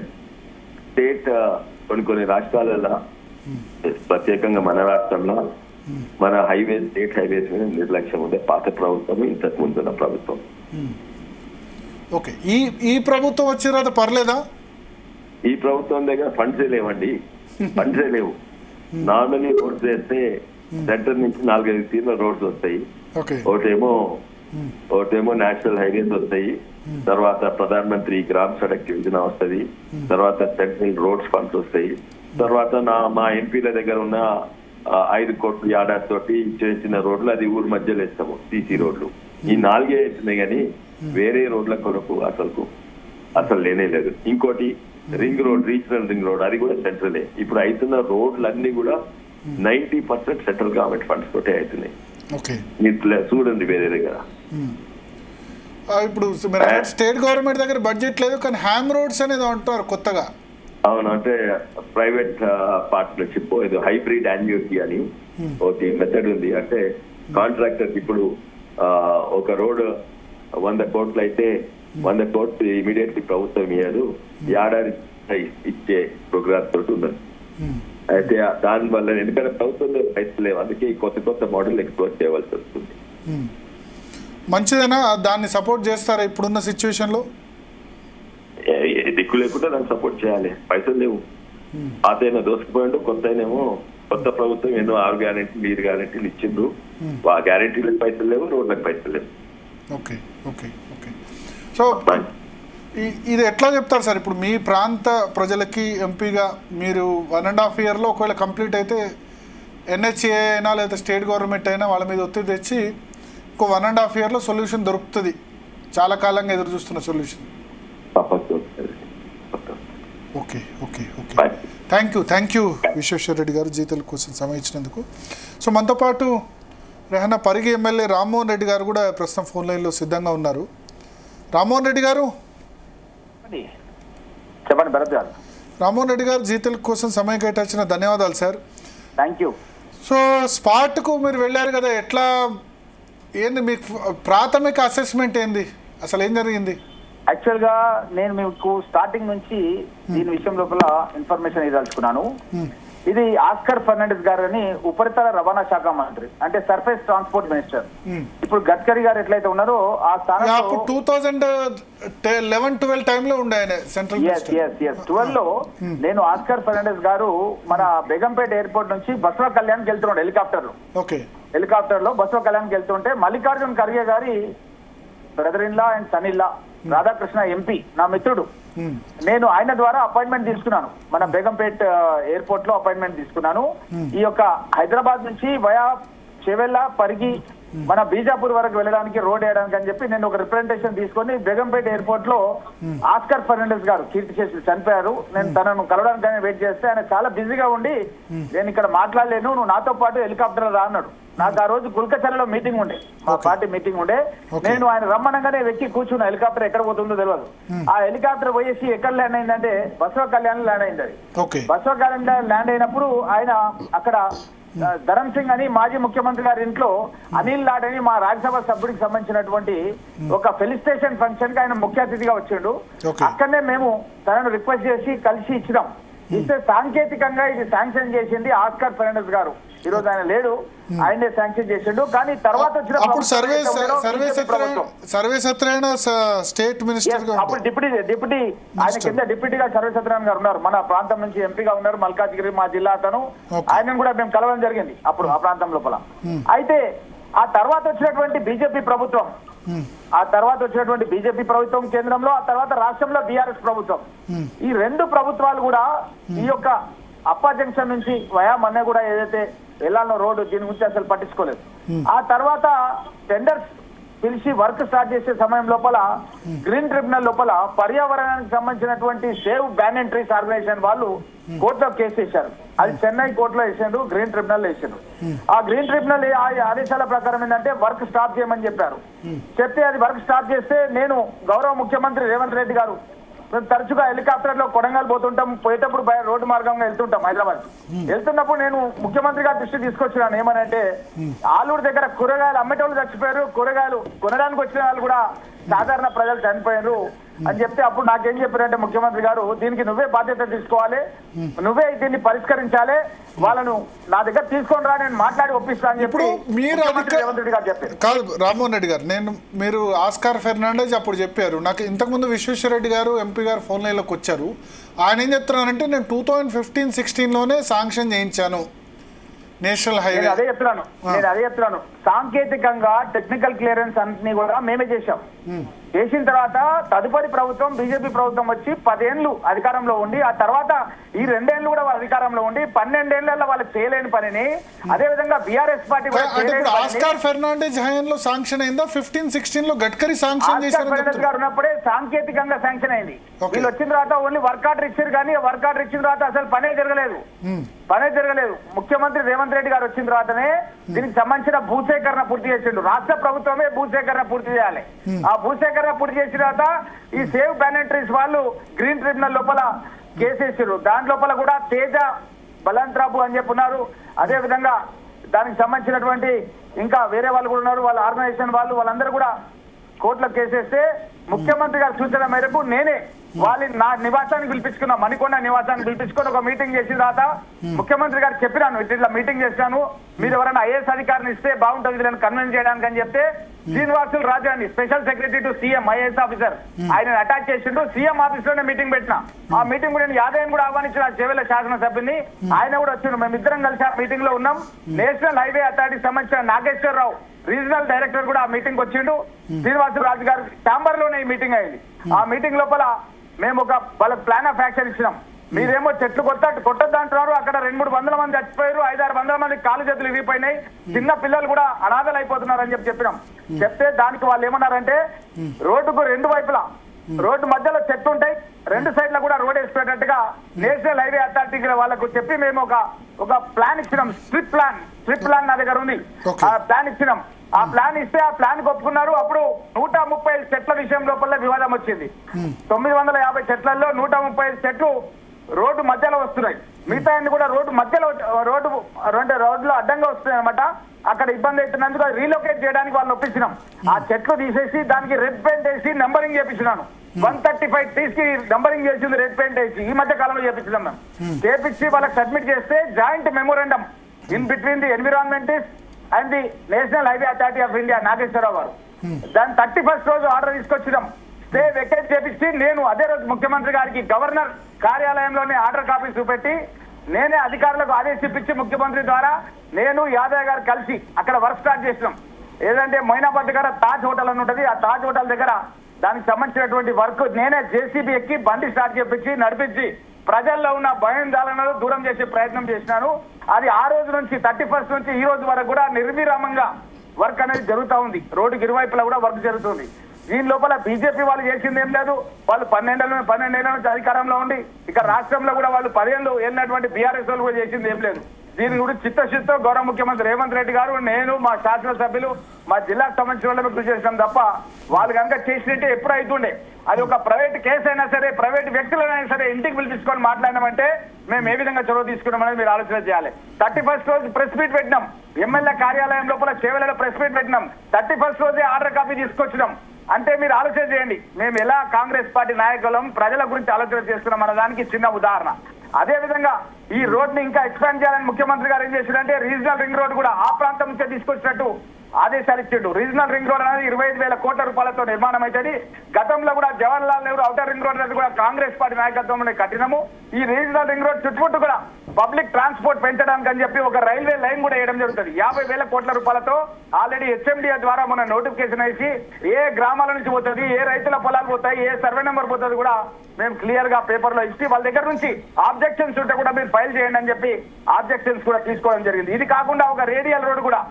కొన్ని రాష్ట్రాలలో, ప్రత్యేకంగా మన రాష్ట్రంలో మన స్టేట్ హైవేస్ మీద నిర్లక్ష్యం ఉంది. పాత ప్రభుత్వం, ఇంతకు ముందున్న ప్రభుత్వం. ఓకే, ఈ ప్రభుత్వం వచ్చిన తర్వాత పర్లేదా? ఈ ప్రభుత్వం దగ్గర ఫండ్సే లేవండి, ఫండ్సే లేవు. నార్మల్లీ రోడ్స్ వేస్తే సెంటర్ నుంచి 4-5 తీర్ల రోడ్స్ వస్తాయి. ఒకటేమో నేషనల్ హైవేస్ వస్తాయి, తర్వాత ప్రధాన మంత్రి గ్రామ సడక్ యోజన వస్తుంది, తర్వాత సెంట్రల్ రోడ్స్ ఫండ్స్ వస్తాయి, తర్వాత మా ఎంపీల దగ్గర ఉన్న 5 కోట్ల ఏడాది తోటి చిన్న రోడ్లు, అది ఊరు మధ్యలో వేస్తాము, సీసీ రోడ్లు. ఈ 4 వేస్తున్నాయి కానీ వేరే రోడ్ల కొరకు అసలు లేనే లేదు. ఇంకోటి ring road, regional ring road, అది కూడా సెంట్రలే. ఇప్పుడు అవుతున్న రోడ్లన్నీ కూడా 90% సెంట్రల్ గవర్నమెంట్ ఫండ్స్ తోటే అవుతున్నాయి. చూడండి వేరే దగ్గర. ఇప్పుడు స్టేట్ గవర్నమెంట్ దగ్గర బడ్జెట్ లేదు కానీ హ్యామ్ రోడ్స్ అనేది అంటారు కొత్తగా. అవును, అంటే ప్రైవేట్ పార్ట్నర్షిప్, ఇది హైబ్రిడ్ యాన్యుటీ అని ఒకటి మెథడ్ ఉంది. అంటే కాంట్రాక్టర్ ఇప్పుడు ఒక రోడ్ 100 కోట్లు అయితే 100 కోట్లు ఇమీడియట్లీ ప్రభుత్వం ఇయ్యదు, ఏడాది ఇచ్చే ప్రోగ్రామ్ తోటి ఉన్నది. అయితే దానివల్ల ఎందుకంటే ప్రభుత్వంలో పైసలు లేవు, అందుకే కొత్త మోడల్ ఎక్స్ప్లోర్ చేయవలసి వస్తుంది. మంచిదేనా? దాన్ని సపోర్ట్ చేస్తారా ఇప్పుడున్న సిచ్యువేషన్ లో? దిక్కు లేకుండా దాన్ని సపోర్ట్ చేయాలి, పైసలు లేవు. పాతైనా దోసుకుపోయిండు, కొత్త ప్రభుత్వం ఎన్నో 6 గ్యారెంటీలు 7 గ్యారెంటీలు ఇచ్చిండ్రు. ఆ గ్యారెంటీలకు పైసలు లేవు, రోడ్లకు పైసలు లేవు. ఓకే ఓకే ఓకే సో ఇది ఎట్లా చెప్తారు సార్? ఇప్పుడు మీ ప్రాంత ప్రజలకి ఎంపీగా మీరు 1.5 ఇయర్లో ఒకవేళ కంప్లీట్ అయితే NHA అయినా లేదా స్టేట్ గవర్నమెంట్ అయినా వాళ్ళ మీద ఒత్తిడి తెచ్చి ఇంకో 1.5 ఇయర్లో సొల్యూషన్ దొరుకుతుంది, చాలా కాలంగా ఎదురు చూస్తున్న solution. Okay okay okay thank you Vishweshwara Reddy గారు జీతాల కోసం సమయం ఇచ్చినందుకు. సో మనతో పాటు రెహనా పరిగి ఎమ్మెల్యే రామ్మోహన్ రెడ్డి గారు కూడా ప్రస్తుతం ఫోన్ లైన్లో సిద్ధంగా ఉన్నారు. రామ్మోహన్ రెడ్డి గారు చెప్పండి. భరత్ గారు. రామ్మోహన్ రెడ్డి గారు జీతాల కోసం సమయం కేటాయించిన ధన్యవాదాలు సార్. Thank you. సో స్పాట్కు మీరు వెళ్ళారు కదా, ఎట్లా ఏంది మీకు ప్రాథమిక అసెస్మెంట్ ఏంది, అసలు ఏం జరిగింది? యాక్చువల్గా నేను మీకు స్టార్టింగ్ నుంచి దీని విషయం లోపల ఇన్ఫర్మేషన్ ఇవ్వాల్సుకున్నాను. ఇది ఆస్కర్ ఫెర్నాండెస్ గారు అని ఉపరితల రవాణా శాఖ మంత్రి, అంటే సర్ఫేస్ ట్రాన్స్పోర్ట్ మినిస్టర్. ఇప్పుడు గడ్కరీ గారు ఎట్లయితే ఉన్నారో ఆ స్థానంలో 2011-12 టైంలో ఉండే ఆయన సెంట్రల్ 12 లో నేను ఆస్కర్ ఫెర్నాండెస్ గారు మన బేగంపేట ఎయిర్పోర్ట్ నుంచి బసవ కళ్యాణ్కి వెళ్తున్నాడు హెలికాప్టర్ లో బసవ కళ్యాణ్కి వెళ్తుంటే మల్లికార్జున్ ఖర్గే గారి brother in law and son in law Radhakrishna MP నా మిత్రుడు, నేను ఆయన ద్వారా అపాయింట్మెంట్ తీసుకున్నాను. మన బేగంపేట్ ఎయిర్పోర్ట్ లో అపాయింట్మెంట్ తీసుకున్నాను. ఈ యొక్క హైదరాబాద్ నుంచి వయా చెవెళ్ళ పరిగి మన బీజాపూర్ వరకు వెళ్ళడానికి రోడ్ వేయడానికి అని చెప్పి నేను ఒక రిప్రజెంటేషన్ తీసుకొని బేగంపేట ఎయిర్పోర్ట్ లో ఆస్కర్ ఫెర్నాండెస్ గారు కీర్తిశేషులు చనిపోయారు. నేను తనను కలవడానికి వెయిట్ చేస్తే ఆయన చాలా బిజీగా ఉండి నేను ఇక్కడ మాట్లాడలేను, నువ్వు నాతో పాటు హెలికాప్టర్ రా అన్నాడు. నాకు ఆ రోజు కుల్కచర్లలో మీటింగ్ ఉండే, మా పార్టీ మీటింగ్ ఉండే. నేను ఆయన రమ్మనగానే వెక్కి కూర్చున్నా, హెలికాప్టర్ ఎక్కడ పోతుందో తెలియదు. ఆ హెలికాప్టర్ పోయేసి ఎక్కడ ల్యాండ్ అయిందంటే బసవ కళ్యాణ్ ల్యాండ్ అయింది. అది బసవ కళ్యాణ్ ల్యాండ్ అయినప్పుడు ఆయన అక్కడ ధరమ్ సింగ్ అని మాజీ ముఖ్యమంత్రి గారి ఇంట్లో అనిల్ లాడ్ అని మా రాజ్యసభ సభ్యుడికి సంబంధించినటువంటి ఒక ఫెలిసిటేషన్ ఫంక్షన్ కి ఆయన ముఖ్య అతిథిగా వచ్చిండు. అక్కడనే మేము తనను రిక్వెస్ట్ చేసి కలిసి ఇచ్చినాం. ఇస్తే సాంకేతికంగా ఇది శాంక్షన్ చేసింది ఆస్కార్ ఫెర్నాండెస్ గారు. ఈ రోజు ఆయన లేడు, ఆయనే శాంక్షన్ చేసిండు. కానీ తర్వాత వచ్చిన స్టేట్ మినిస్టర్ అప్పుడు డిప్యూటీ ఆయన కింద డిప్యూటీగా సర్వే సత్యనారాయణ గారు ఉన్నారు, మన ప్రాంతం నుంచి ఎంపీగా ఉన్నారు, మల్కాజ్గిరి మా జిల్లా అతను. ఆయనను కూడా మేము కలవడం జరిగింది అప్పుడు ఆ ప్రాంతం లోపల. అయితే ఆ తర్వాత వచ్చినటువంటి బీజేపీ ప్రభుత్వం, కేంద్రంలో, ఆ తర్వాత రాష్ట్రంలో బీఆర్ఎస్ ప్రభుత్వం, ఈ రెండు ప్రభుత్వాలు కూడా ఈ యొక్క అప్పా జంక్షన్ నుంచి వయా మన్నె కూడా ఏదైతే ఎల్లాలో రోడ్డు దీని గురించి అసలు పట్టించుకోలేదు. ఆ తర్వాత టెండర్స్ పిలిచి వర్క్ స్టార్ట్ చేసే సమయం లోపల గ్రీన్ ట్రిబ్యునల్ లోపల పర్యావరణానికి సంబంధించినటువంటి save ban and trees organisation వాళ్ళు కోర్టులో కేసు వేశారు. అది చెన్నై కోర్టులో వేసారు, గ్రీన్ ట్రిబ్యునల్ వేసారు. ఆ గ్రీన్ ట్రిబ్యునల్ ఆదేశాల ప్రకారం ఏంటంటే వర్క్ స్టాప్ చేయమని చెప్పారు. చెప్తే అది వర్క్ స్టాప్ చేస్తే నేను గౌరవ ముఖ్యమంత్రి రేవంత్ రెడ్డి గారు తరచుగా హెలికాప్టర్ లో కొడంగల్ పోతుంటాం, పోయేటప్పుడు రోడ్డు మార్గంగా వెళ్తుంటాం హైదరాబాద్. వెళ్తున్నప్పుడు నేను ముఖ్యమంత్రి గారి దృష్టి తీసుకొచ్చినాను. ఏమనంటే ఆలూరు దగ్గర కూరగాయలు అమ్మేటోళ్ళు చచ్చిపోయారు, కూరగాయలు కొనడానికి వచ్చిన వాళ్ళు కూడా సాధారణ ప్రజలు చనిపోయారు అని చెప్తే అప్పుడు నాకేం చెప్పారంటే ముఖ్యమంత్రి గారు, దీనికి నువ్వే బాధ్యత తీసుకోవాలి, నువ్వే దీన్ని పరిష్కరించాలి, వాళ్ళను నా దగ్గర తీసుకొని రా, నేను మాట్లాడి ఒప్పిస్తా అని చెప్పి రేవంత్ రెడ్డి గారు చెప్పారు. కాదు రామ్మోహన్ రెడ్డి గారు, మీరు ఆస్కార్ ఫెర్నాండెస్ అప్పుడు చెప్పారు నాకు. ఇంతకుముందు విశ్వేశ్వరరెడ్డి గారు ఎంపీ గారు ఫోన్ లైన్లోకి వచ్చారు. ఆయన ఏం చెప్తున్నారంటే నేను 2015-16లోనే శాంక్షన్ చేయించాను నేషనల్ హైవే. నేను అదే చెప్తున్నాను సాంకేతికంగా టెక్నికల్ క్లియరెన్స్ అన్ని కూడా మేమే చేశాం. చేసిన తర్వాత తదుపరి ప్రభుత్వం బీజేపీ ప్రభుత్వం వచ్చి 10 ఏళ్ళు అధికారంలో ఉండి, ఆ తర్వాత ఈ 2 ఏళ్ళు కూడా వాళ్ళ అధికారంలో ఉండి 12 ఏళ్లలో వాళ్ళు చేయలేని పనిని అదే విధంగా బీఆర్ఎస్ పార్టీ ఆస్కార్ ఫెర్నాండెస్ హయాంలో శాంక్షన్ అయిందా? 15-16లో గడ్కరీ శాంక్షన్ చేశారు గారు ఉన్నప్పుడే సాంకేతికంగా శాంక్షన్ అయింది. వీళ్ళు వచ్చిన తర్వాత ఓన్లీ వర్క్ ఆర్డర్ ఇచ్చారు, కానీ వర్క్ ఆర్డర్ ఇచ్చిన తర్వాత అసలు పనే జరగలేదు. ముఖ్యమంత్రి రేవంత్ రెడ్డి గారు వచ్చిన తర్వాతనే దీనికి సంబంధించిన భూసేకరణ పూర్తి చేసిండు. రాష్ట్ర ప్రభుత్వమే భూసేకరణ పూర్తి చేయాలి. ఆ భూసేకరణ పూర్తి చేసిన తర్వాత ఈ సేవ్ బ్యాన్ అండ్ ట్రీస్ వాళ్ళు గ్రీన్ ట్రిబ్యునల్ లోపల కేసేసారు. దాని లోపల కూడా తేజ బలంత్రాపు అని చెప్పి ఉన్నారు. అదే విధంగా దానికి సంబంధించినటువంటి ఇంకా వేరే వాళ్ళు కూడా ఉన్నారు, వాళ్ళ ఆర్గనైజేషన్ వాళ్ళందరూ కూడా కోర్టులో కేసేస్తే ముఖ్యమంత్రి గారి సూచన మేరకు నేనే వాళ్ళని నా నివాసానికి పిలిపించుకున్నా, మణికొండ నివాసానికి పిలిపించుకొని ఒక మీటింగ్ చేసిన తర్వాత ముఖ్యమంత్రి గారు చెప్పినాను, ఇట్లా మీటింగ్ చేశాను, మీరు ఎవరైనా ఐఏఎస్ అధికారిని ఇస్తే బాగుంటుంది వీళ్ళని కన్విన్స్ చేయడానికి అని చెప్తే శ్రీనివాసులు రాజు అని special secretary to CM IAS officer ఆయన అటాచ్ చేసిండు. సీఎం ఆఫీస్ లోనే మీటింగ్ పెట్టిన. ఆ మీటింగ్ కూడా నేను యాదయ్యను కూడా ఆహ్వానించిన, చేవెళ్ల శాసనసభ్యుని, ఆయన కూడా వచ్చిండు. మేమిద్దరం కలిసి ఆ మీటింగ్ లో ఉన్నాం. నేషనల్ హైవే అథారిటీకి సంబంధించిన నాగేశ్వరరావు రీజనల్ డైరెక్టర్ కూడా ఆ మీటింగ్ వచ్చిండు. శ్రీనివాసులు రాజు గారు ఛాంబర్ లోనే ఈ మీటింగ్ అయింది. ఆ మీటింగ్ లోపల మేము ఒక వాళ్ళ ప్లాన్ ఆఫ్ యాక్షన్ ఇచ్చినాం. మీరేమో చెట్లు కొట్టద్దు అంటున్నారు, అక్కడ 200-300 మంది చచ్చిపోయారు, 500-600 మంది కాలు చేతులు విరిగిపోయినాయి, చిన్న పిల్లలు కూడా అనాథలు అయిపోతున్నారు అని చెప్పినాం. చెప్తే దానికి వాళ్ళు ఏమన్నారంటే రోడ్డుకు 2 వైపులా రోడ్డు మధ్యలో చెట్లు ఉంటాయి, 2 సైడ్ల కూడా రోడ్ వేసిపోయేటట్టుగా నేషనల్ హైవే అథారిటీ వాళ్ళకు చెప్పి మేము ఒక ప్లాన్ ఇచ్చినాం. స్ట్రిప్ ప్లాన్ నా దగ్గర ఉంది. ఆ ప్లాన్ ఇచ్చినాం. ఆ ప్లాన్ ఇస్తే ఆ ప్లాన్ ఒప్పుకున్నారు. అప్పుడు 135 చెట్ల విషయం లోపల వివాదం వచ్చింది. 950 చెట్లలో 135 చెట్లు రోడ్డు మధ్యలో వస్తున్నాయి, మిగతా కూడా రోడ్డు రోడ్లు అడ్డంగా వస్తున్నాయి అనమాట. అక్కడ ఇబ్బంది అవుతున్నందుకు రీలొకేట్ చేయడానికి వాళ్ళు ఒప్పించినాం. ఆ చెట్లు తీసేసి దానికి రెడ్ పెయింట్ వేసి నంబరింగ్ చేపించినాను. 135 ట్రీస్ కి నంబరింగ్ చేసింది రెడ్ పెయింట్ వేసి ఈ మధ్య కాలంలో చేపించినాం. మేము చేపించి వాళ్ళకి సబ్మిట్ చేస్తే joint memorandum in between the environmentalist and the national highway authority of India Nageswararao గారు దాని 31st రోజు ఆర్డర్ తీసుకొచ్చినాం. స్టే వెకేట్ చేపించి నేను అదే రోజు ముఖ్యమంత్రి గారికి గవర్నర్ కార్యాలయంలోనే ఆర్డర్ కాపీ చూపెట్టి నేనే అధికారులకు ఆదేశించి ముఖ్యమంత్రి ద్వారా నేను యాదవ్ గారు కలిసి అక్కడ వర్క్ స్టార్ట్ చేసినాం. ఏదంటే మొయినాబాద్ దగ్గర తాజ్ హోటల్ అని ఉంటుంది, ఆ తాజ్ హోటల్ దగ్గర దానికి సంబంధించినటువంటి వర్క్ నేనే జేసీబీ ఎక్కి బండి స్టార్ట్ చేపించి నడిపించి ప్రజల్లో ఉన్న భయాందోళనలు దూరం చేసే ప్రయత్నం చేసినాను. అది ఆ రోజు నుంచి 31st నుంచి ఈ రోజు వరకు కూడా నిర్విరామంగా వర్క్ అనేది జరుగుతూ ఉంది. రోడ్డుకి ఇరువైపులా కూడా వర్క్ జరుగుతుంది. దీని లోపల బీజేపీ వాళ్ళు చేసింది ఏం లేదు. వాళ్ళు 12 ఏళ్ల నుంచి అధికారంలో ఉండి ఇక రాష్ట్రంలో కూడా వాళ్ళు 10 ఏళ్ళు వెళ్ళినటువంటి బీఆర్ఎస్ వాళ్ళు కూడా చేసింది ఏం లేదు. దీని గురించి చిత్తశుద్ధితో గౌరవ ముఖ్యమంత్రి రేవంత్ రెడ్డి గారు, నేను, మా శాసనసభ్యులు, మా జిల్లాకు సంబంధించిన వాళ్ళకి కృషి చేసినాం తప్ప వాళ్ళు కనుక చేసినట్టే ఎప్పుడు అవుతుండే. అది ఒక ప్రైవేట్ కేసు అయినా సరే, ప్రైవేట్ వ్యక్తులైనా సరే ఇంటికి పిలిపించుకొని మాట్లాడినామంటే మేము ఏ విధంగా చొరవ తీసుకున్నామనేది మీరు ఆలోచన చేయాలి. 31st రోజు ప్రెస్ మీట్ పెట్టినాం. ఎమ్మెల్యే కార్యాలయం లోపల చేవెళ్లలో ప్రెస్ మీట్ పెట్టినాం. 31st రోజే ఆర్డర్ కాపీ తీసుకొచ్చినాం. అంటే మీరు ఆలోచన చేయండి మేము ఎలా కాంగ్రెస్ పార్టీ నాయకులం ప్రజల గురించి ఆలోచన చేస్తున్నాం అన్న దానికి చిన్న ఉదాహరణ. అదే విధంగా ఈ రోడ్ ని ఇంకా ఎక్స్పాండ్ చేయాలని ముఖ్యమంత్రి గారు ఏం చేశారంటే రీజనల్ రింగ్ రోడ్ కూడా ఆ ప్రాంతం నుంచే తీసుకొచ్చినట్టు ఆదేశాలు ఇచ్చిండు. రీజనల్ రింగ్ రోడ్ అనేది 25,000 కోట్ల రూపాయలతో నిర్మాణం అవుతుంది. గతంలో కూడా Jawaharlal Nehru outer ring road అనేది కూడా కాంగ్రెస్ పార్టీ నాయకత్వంలో కట్టినాము. ఈ రీజనల్ రింగ్ రోడ్ చుట్టుముట్టు కూడా పబ్లిక్ ట్రాన్స్పోర్ట్ పెంచడానికి అని చెప్పి ఒక రైల్వే లైన్ కూడా వేయడం జరుగుతుంది. 50,000 కోట్ల రూపాయలతో ఆల్రెడీ హెచ్ఎండిఏ ద్వారా మన నోటిఫికేషన్ వేసి ఏ గ్రామాల నుంచి పోతుంది, ఏ రైతుల పొలాలు పోతాయి, ఏ సర్వే నెంబర్ పోతుంది కూడా మేము క్లియర్ గా పేపర్ లో ఇచ్చి వాళ్ళ దగ్గర నుంచి ఆబ్జెక్షన్స్ ఉంటే కూడా మీరు ఫైల్ చేయండి అని చెప్పి ఆబ్జెక్షన్స్ కూడా తీసుకోవడం జరిగింది. ఇది కాకుండా ఒక రేడియల్ రోడ్ కూడా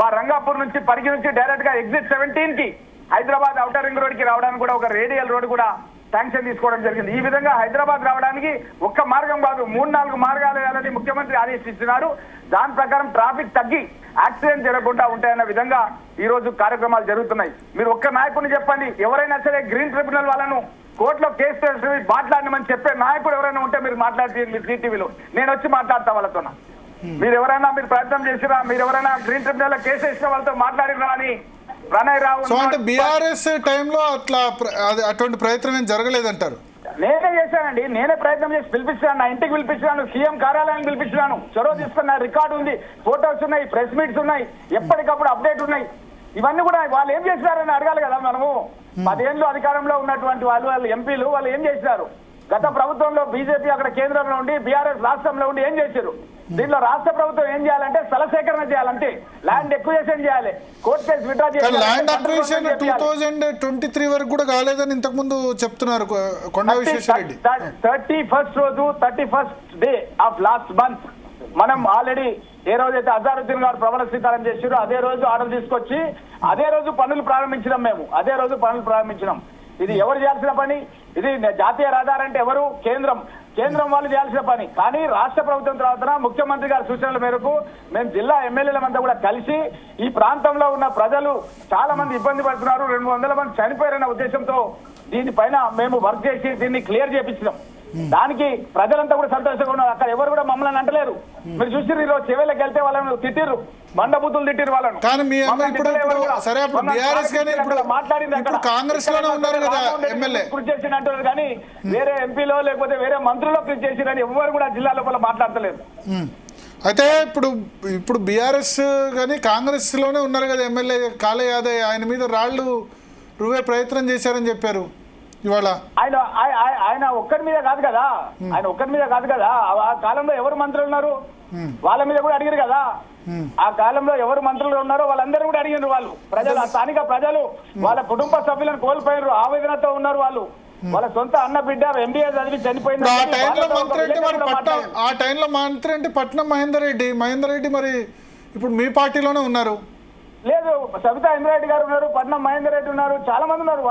మా రంగాపూర్ నుంచి పరిగి నుంచి డైరెక్ట్ గా ఎగ్జిట్ 17 కి హైదరాబాద్ ఔటర్ రింగ్ రోడ్ కి రావడానికి కూడా ఒక రేడియల్ రోడ్ కూడా శాంక్షన్ తీసుకోవడం జరిగింది. ఈ విధంగా హైదరాబాద్ రావడానికి ఒక్క మార్గం కాదు 3-4 మార్గాలు వేయాలని ముఖ్యమంత్రి ఆదేశిస్తున్నారు. దాని ప్రకారం ట్రాఫిక్ తగ్గి యాక్సిడెంట్ జరగకుండా ఉంటాయన్న విధంగా ఈ రోజు కార్యక్రమాలు జరుగుతున్నాయి. మీరు ఒక్క నాయకుడిని చెప్పండి, ఎవరైనా సరే గ్రీన్ ట్రిబ్యునల్ వాళ్ళను కోర్టులో కేసు చేసి మాట్లాడమని చెప్పే నాయకుడు ఎవరైనా ఉంటే మీరు మాట్లాడితే టీవీలో నేను వచ్చి మాట్లాడతా వాళ్ళతో. మీరు ఎవరైనా మీరు ప్రయత్నం చేసిరా, మీరు ఎవరైనా గ్రీన్ ట్రిబ్యునల్ లో కేసు వేసిన వాళ్ళతో మాట్లాడిరా అని ప్రణయ్ రావు. సో అంటే బీఆర్ఎస్ టైంలో అట్లా అటువంటి ప్రయత్నం ఏం జరగలేదంటారు? నేనే చేశానండి, నేనే ప్రయత్నం చేసి పిలిపించాను, నా ఇంటికి పిలిపించాను, సీఎం కార్యాలయానికి పిలిపించాను, చొరవ తీసుకున్న రికార్డు ఉంది, ఫోటోస్ ఉన్నాయి, ప్రెస్ మీట్స్ ఉన్నాయి, ఎప్పటికప్పుడు అప్డేట్ ఉన్నాయి. ఇవన్నీ కూడా వాళ్ళు ఏం చేశారని అడగాలి కదా. మనము 10 ఏళ్ళు అధికారంలో ఉన్నటువంటి వాళ్ళు ఎంపీలు వాళ్ళు ఏం చేశారు? గత ప్రభుత్వంలో బీజేపీ అక్కడ కేంద్రంలో ఉండి బీఆర్ఎస్ రాష్ట్రంలో ఉండి ఏం చేశారు? దీంట్లో రాష్ట్ర ప్రభుత్వం ఏం చేయాలంటే స్థల సేకరణ చేయాలంటే ల్యాండ్ ఎక్విజిషన్ చేయాలి, కోర్టు కేసు విత్డ్రా చేయాలి. ల్యాండ్ అక్విజిషన్ 2023 వరకు కూడా కాలేదని ఇంతకు ముందు చెప్తున్నారు Konda Vishweshwarreddy. 31st day of last month మనం ఆల్రెడీ ఏ రోజైతే అజారుద్దీన్ గారు ప్రబల స్వీకారం చేశారో అదే రోజు ఆర్డర్ తీసుకొచ్చి అదే రోజు పనులు ప్రారంభించినాం. మేము అదే రోజు పనులు ప్రారంభించినాం. ఇది ఎవరు చేయాల్సిన పని? ఇది జాతీయ రహదారి అంటే ఎవరు? కేంద్రం వాళ్ళు చేయాల్సిన పని. కానీ రాష్ట్ర ప్రభుత్వం తర్వాత ముఖ్యమంత్రి గారి సూచనల మేరకు మేము జిల్లా ఎమ్మెల్యేలమంతా కూడా కలిసి ఈ ప్రాంతంలో ఉన్న ప్రజలు చాలా మంది ఇబ్బంది పడుతున్నారు, 200 మంది చనిపోయారన్న ఉద్దేశంతో దీనిపైన మేము వర్క్ చేసి దీన్ని క్లియర్ చేపించినాం. దానికి ప్రజలంతా కూడా సంతోషంగా ఉన్నారు. అక్కడ ఎవరు కూడా మమ్మల్ని అంటలేరు. మీరు చూసిర్రు ఈరోజు చెవెళ్ళకి వెళ్తే వాళ్ళని తిట్టిర్రు, బండబుద్ధులు తిట్టిర్రు వాళ్ళను. కానీ మీ సరే ఇప్పుడు బీఆర్ఎస్ గానీ ఇప్పుడు కాంగ్రెస్ లోనే ఉన్నారు కదా ఎమ్మెల్యే కృషి చేసి అంటారు, కానీ వేరే ఎంపీలో లేకపోతే వేరే మంత్రుల్లో కృషి చేసిరని ఎవరు కూడా జిల్లా లోపల మాట్లాడతలేదు. అయితే ఇప్పుడు బీఆర్ఎస్ కానీ కాంగ్రెస్ లోనే ఉన్నారు కదా ఎమ్మెల్యే కాళ యాదవ్, ఆయన మీద రాళ్లు రువే ప్రయత్నం చేశారని చెప్పారు ఇవాళ. ఆయన ఒక్కరి మీద కాదు కదా, ఆ కాలంలో ఎవరు మంత్రులు ఉన్నారు వాళ్ళ మీద కూడా అడిగారు కదా. ఆ కాలంలో ఎవరు మంత్రులు ఉన్నారో వాళ్ళందరూ కూడా అడిగారు. వాళ్ళు ప్రజలు, స్థానిక ప్రజలు వాళ్ళ కుటుంబ సభ్యులను కోల్పోయారు, ఆవేదనతో ఉన్నారు. వాళ్ళు వాళ్ళ సొంత అన్న బిడ్డ ఎంబీఏ చదివి చనిపోయింది. ఆ టైంలో మంత్రి అంటే పట్నం మహేందర్ రెడ్డి మరి ఇప్పుడు మీ పార్టీలోనే ఉన్నారు. లేదు, సబితా ఇంద్రారెడ్డి గారు ఉన్నారు, పట్నం మహేందర్ రెడ్డి ఉన్నారు, చాలా మంది ఉన్నారు.